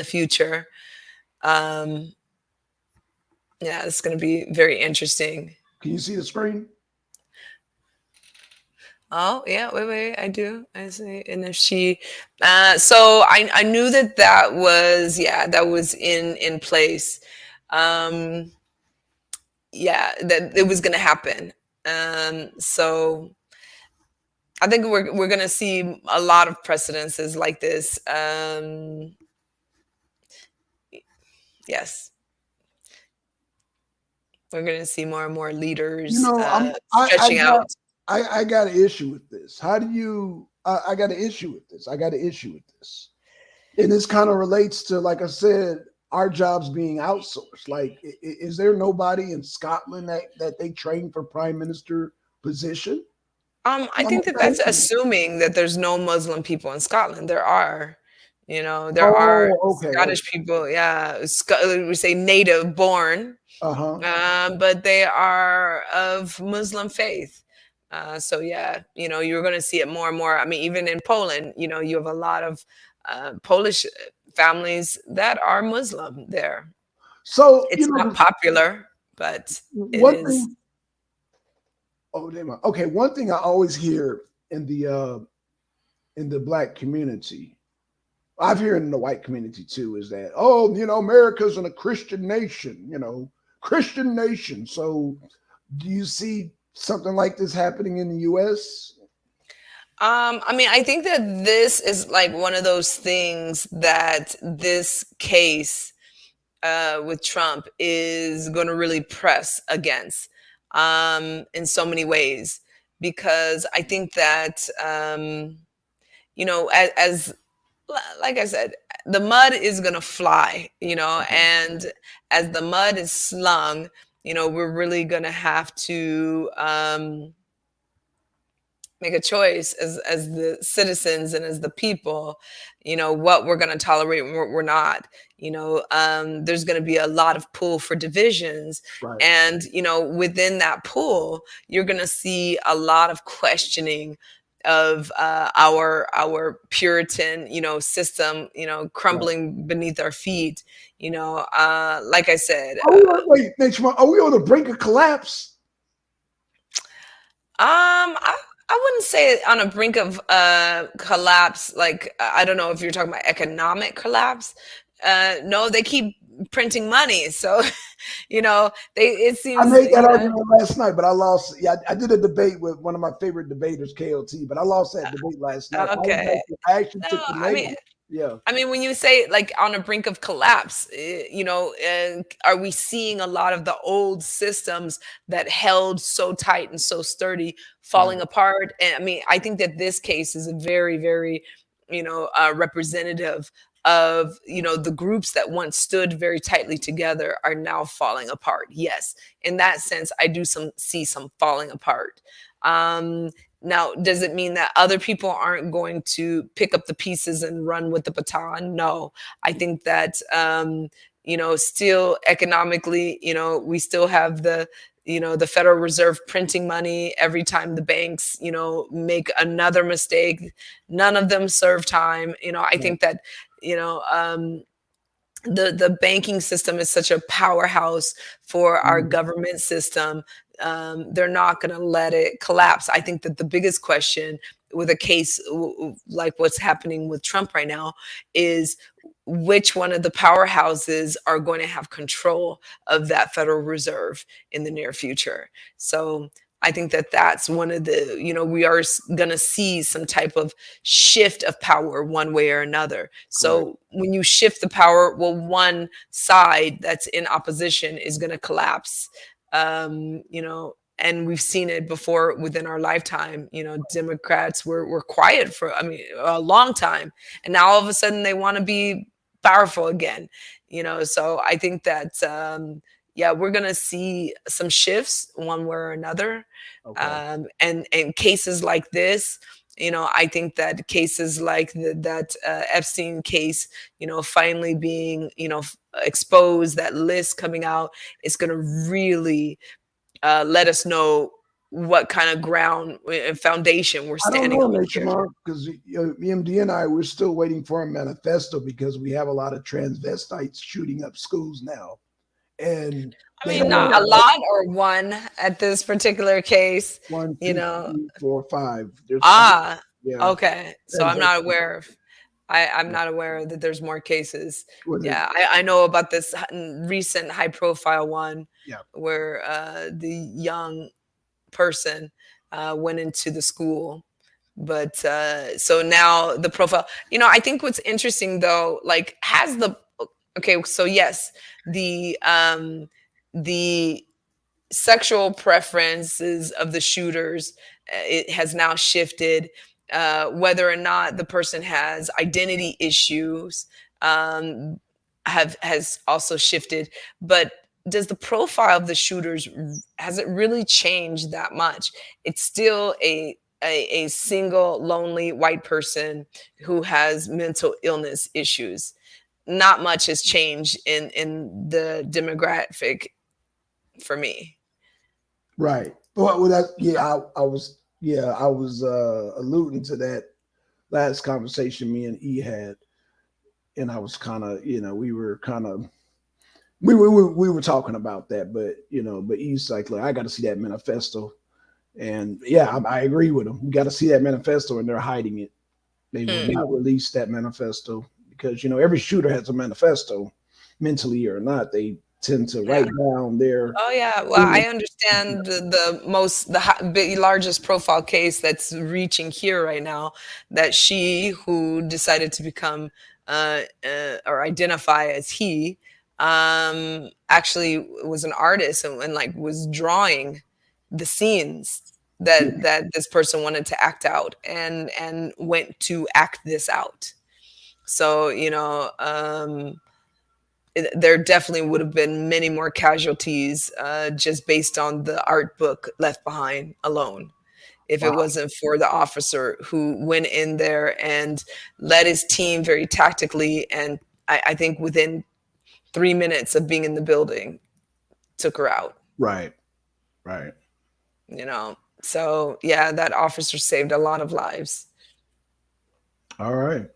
[SPEAKER 2] future. Um, yeah, it's going to be very interesting.
[SPEAKER 1] Can you see the screen?
[SPEAKER 2] Oh yeah, wait, I do. I see. And if she, so I knew that was in place. Um, yeah, that it was going to happen. So I think we're going to see a lot of precedences like this. Yes, we're going to see more and more leaders stretching out.
[SPEAKER 1] I got an issue with this. How do you? I got an issue with this. And this kind of relates to, like I said, our jobs being outsourced. Like, is there nobody in Scotland that they train for prime minister position?
[SPEAKER 2] I think that's assuming that there's no Muslim people in Scotland. There are, there are
[SPEAKER 1] Oh, okay.
[SPEAKER 2] Scottish people. Yeah, we say native born,
[SPEAKER 1] Uh-huh.
[SPEAKER 2] but they are of Muslim faith. So yeah, you're going to see it more and more. I mean, even in Poland, you have a lot of Polish families that are Muslim there.
[SPEAKER 1] So,
[SPEAKER 2] It's not popular, but it
[SPEAKER 1] one
[SPEAKER 2] is.
[SPEAKER 1] thing. Oh, damn. Okay, one thing I always hear in the black community, I've heard in the white community too, is that, America's a Christian nation, Christian nation. So do you see something like this happening in the US?
[SPEAKER 2] I mean, I think that this is like one of those things that this case with Trump is going to really press against in so many ways, because I think that, as like I said, the mud is going to fly, and as the mud is slung, we're really going to have to make a choice as the citizens and as the people, what we're going to tolerate and what we're not. There's going to be a lot of pull for divisions.
[SPEAKER 1] Right.
[SPEAKER 2] And, within that pool, you're going to see a lot of questioning of our Puritan, system,
[SPEAKER 1] Right.
[SPEAKER 2] crumbling beneath our feet. Like I said,
[SPEAKER 1] Wait, Nate, are we on the brink of collapse?
[SPEAKER 2] I wouldn't say on a brink of collapse. Like, I don't know if you're talking about economic collapse. No, they keep printing money, so it
[SPEAKER 1] I
[SPEAKER 2] seems
[SPEAKER 1] made that argument last night, but I lost. Yeah, I did a debate with one of my favorite debaters, KLT, but I lost that debate last night.
[SPEAKER 2] okay.
[SPEAKER 1] I actually
[SPEAKER 2] No,
[SPEAKER 1] took the
[SPEAKER 2] I mean,
[SPEAKER 1] negative. Yeah.
[SPEAKER 2] when you say like on a brink of collapse, are we seeing a lot of the old systems that held so tight and so sturdy falling
[SPEAKER 1] Right.
[SPEAKER 2] apart? And I mean, I think that this case is a very, very, representative of, the groups that once stood very tightly together are now falling apart. Yes, in that sense, I do see some falling apart. Um, Now, does it mean that other people aren't going to pick up the pieces and run with the baton? No. I think that, still economically, we still have the Federal Reserve printing money every time the banks, make another mistake. None of them serve time. I
[SPEAKER 1] Right.
[SPEAKER 2] think that, you know, um, the banking system is such a powerhouse for our
[SPEAKER 1] Mhm.
[SPEAKER 2] government system. They're not going to let it collapse. I think that the biggest question with a case like what's happening with Trump right now is which one of the powerhouses are going to have control of that Federal Reserve in the near future. So I think that that's one of the, we are going to see some type of shift of power one way or another.
[SPEAKER 1] Correct.
[SPEAKER 2] So when you shift the power, well, one side that's in opposition is going to collapse. And we've seen it before within our lifetime. Democrats were quiet for, a long time, and now all of a sudden they want to be powerful again. So I think that yeah, we're gonna see some shifts one way or another.
[SPEAKER 1] Okay.
[SPEAKER 2] And cases like this, I think that cases like that Epstein case, finally being, exposed, that list coming out, is going to really let us know what kind of ground and foundation we're
[SPEAKER 1] I don't
[SPEAKER 2] standing
[SPEAKER 1] know,
[SPEAKER 2] on
[SPEAKER 1] Nate,
[SPEAKER 2] here.
[SPEAKER 1] because EMD and I, we're still waiting for a manifesto because we have a lot of transvestites shooting up schools now. And
[SPEAKER 2] I
[SPEAKER 1] they
[SPEAKER 2] mean,
[SPEAKER 1] have
[SPEAKER 2] not a lot or one at this particular case,
[SPEAKER 1] one,
[SPEAKER 2] you
[SPEAKER 1] two,
[SPEAKER 2] know.
[SPEAKER 1] 3, 4, 5. There's 5.
[SPEAKER 2] Ah,
[SPEAKER 1] Yeah.
[SPEAKER 2] okay. So I'm not aware of. I'm not aware that there's more cases.
[SPEAKER 1] Was it?
[SPEAKER 2] Yeah, I know about this recent high-profile one
[SPEAKER 1] Yeah.
[SPEAKER 2] where the young person went into the school. But so now the profile, I think what's interesting though, like, okay, so yes, the sexual preferences of the shooters, it has now shifted. Whether or not the person has identity issues, um, has also shifted. But does the profile of the shooters, has it really changed that much? It's still a single lonely white person who has mental illness issues. Not much has changed in the demographic for me.
[SPEAKER 1] Right. Well, that, yeah, I was alluding to that last conversation me and E had, and I was kind of, we were talking about that, but but E's like, look, I got to see that manifesto, and yeah, I agree with him. We got to see that manifesto, and they're hiding it. They will not release that manifesto because every shooter has a manifesto, mentally or not. They tend to write down their.
[SPEAKER 2] Oh yeah, well, I understand the largest profile case that's reaching here right now, that she who decided to become or identify as he, actually was an artist, and like was drawing the scenes that this person wanted to act out, and went to act this out. So there definitely would have been many more casualties just based on the art book left behind alone. if it wasn't for the officer who went in there and led his team very tactically. And I think within 3 minutes of being in the building, took her out.
[SPEAKER 1] Right.
[SPEAKER 2] So yeah, that officer saved a lot of lives.
[SPEAKER 1] All right,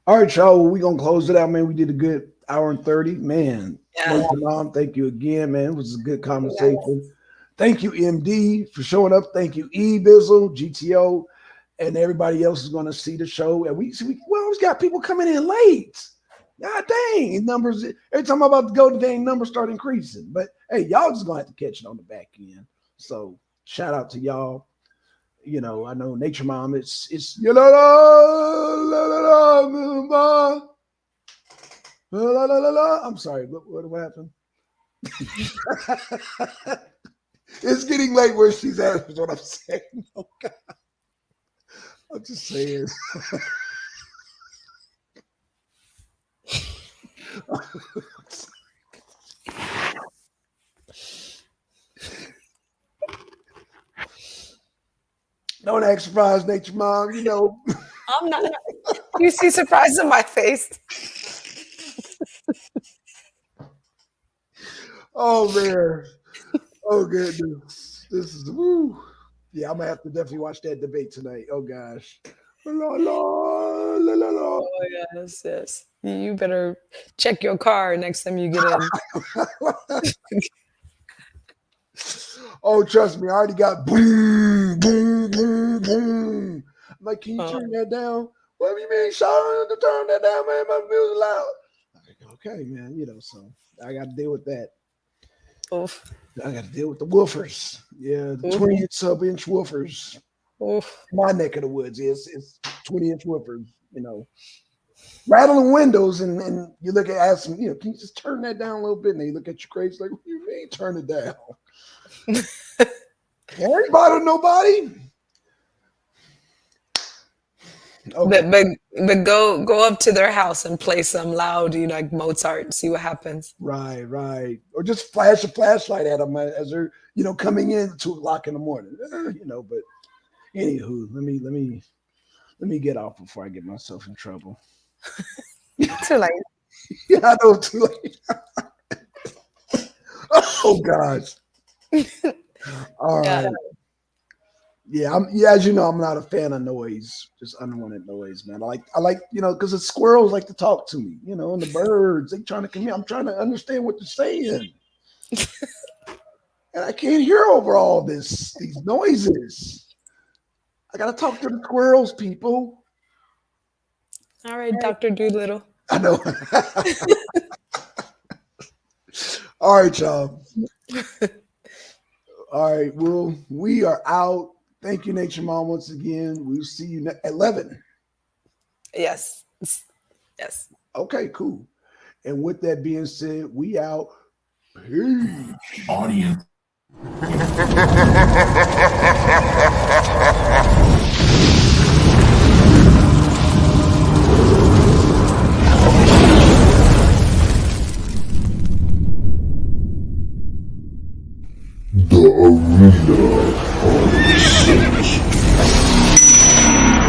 [SPEAKER 1] y'all. We're gonna close it out, man. We did a good hour and 30, man.
[SPEAKER 2] Yeah.
[SPEAKER 1] Mom, thank you again, man. It was a good conversation. Thank you, MD, for showing up. Thank you, Bizzle, GTO, and everybody else is gonna see the show. And we always got people coming in late. God dang, numbers. Every time I'm about to go, the dang numbers start increasing. But hey, y'all just gonna have to catch it on the back end. So shout out to y'all. I know Nature Mom. It's I'm sorry. What happened? It's getting late where she's at. Is what I'm saying. Oh God. I'm just saying. Don't act surprised, Nature Mom.
[SPEAKER 2] I'm not. You see surprise in my face.
[SPEAKER 1] Oh man. Oh goodness. This is woo. Yeah, I'm gonna have to definitely watch that debate tonight. Oh gosh.
[SPEAKER 2] Oh yes. You better check your car next time you get in.
[SPEAKER 1] Oh, trust me, I already got boom, boom, boom, boom. I'm like, can you turn that down? What do you mean, Sean? To turn that down, man? My music's loud. I'm like, okay, man. So I got to deal with that.
[SPEAKER 2] Oof.
[SPEAKER 1] I got to deal with the woofers. Yeah, the 20-inch sub-inch woofers.
[SPEAKER 2] Oof.
[SPEAKER 1] My neck of the woods it's 20-inch woofers. Rattling windows, and you look at ask them, can you just turn that down a little bit? And they look at you crazy, like, what do you mean, turn it down? Can't bother nobody. Okay.
[SPEAKER 2] But go up to their house and play some loud, like Mozart, and see what happens.
[SPEAKER 1] Right. Or just flash a flashlight at them as they're, coming in at 2:00 in the morning. But anywho, let me get off before I get myself in trouble.
[SPEAKER 2] Too late.
[SPEAKER 1] Yeah, I know, too late. Oh gosh. All right. Yeah, as you know, I'm not a fan of noise, just unwanted noise, man. I like, because the squirrels like to talk to me, and the birds, they trying to come here. I'm trying to understand what they're saying. And I can't hear over all these noises. I gotta talk to the squirrels, people.
[SPEAKER 2] All right, Dr. Doolittle.
[SPEAKER 1] I know. All right, y'all. All right, well, we are out. Thank you, Nature Mom, once again. We'll see you at 11.
[SPEAKER 2] Yes.
[SPEAKER 1] Okay, cool. And with that being said, we out. Peace. Audience. The Arena of Six.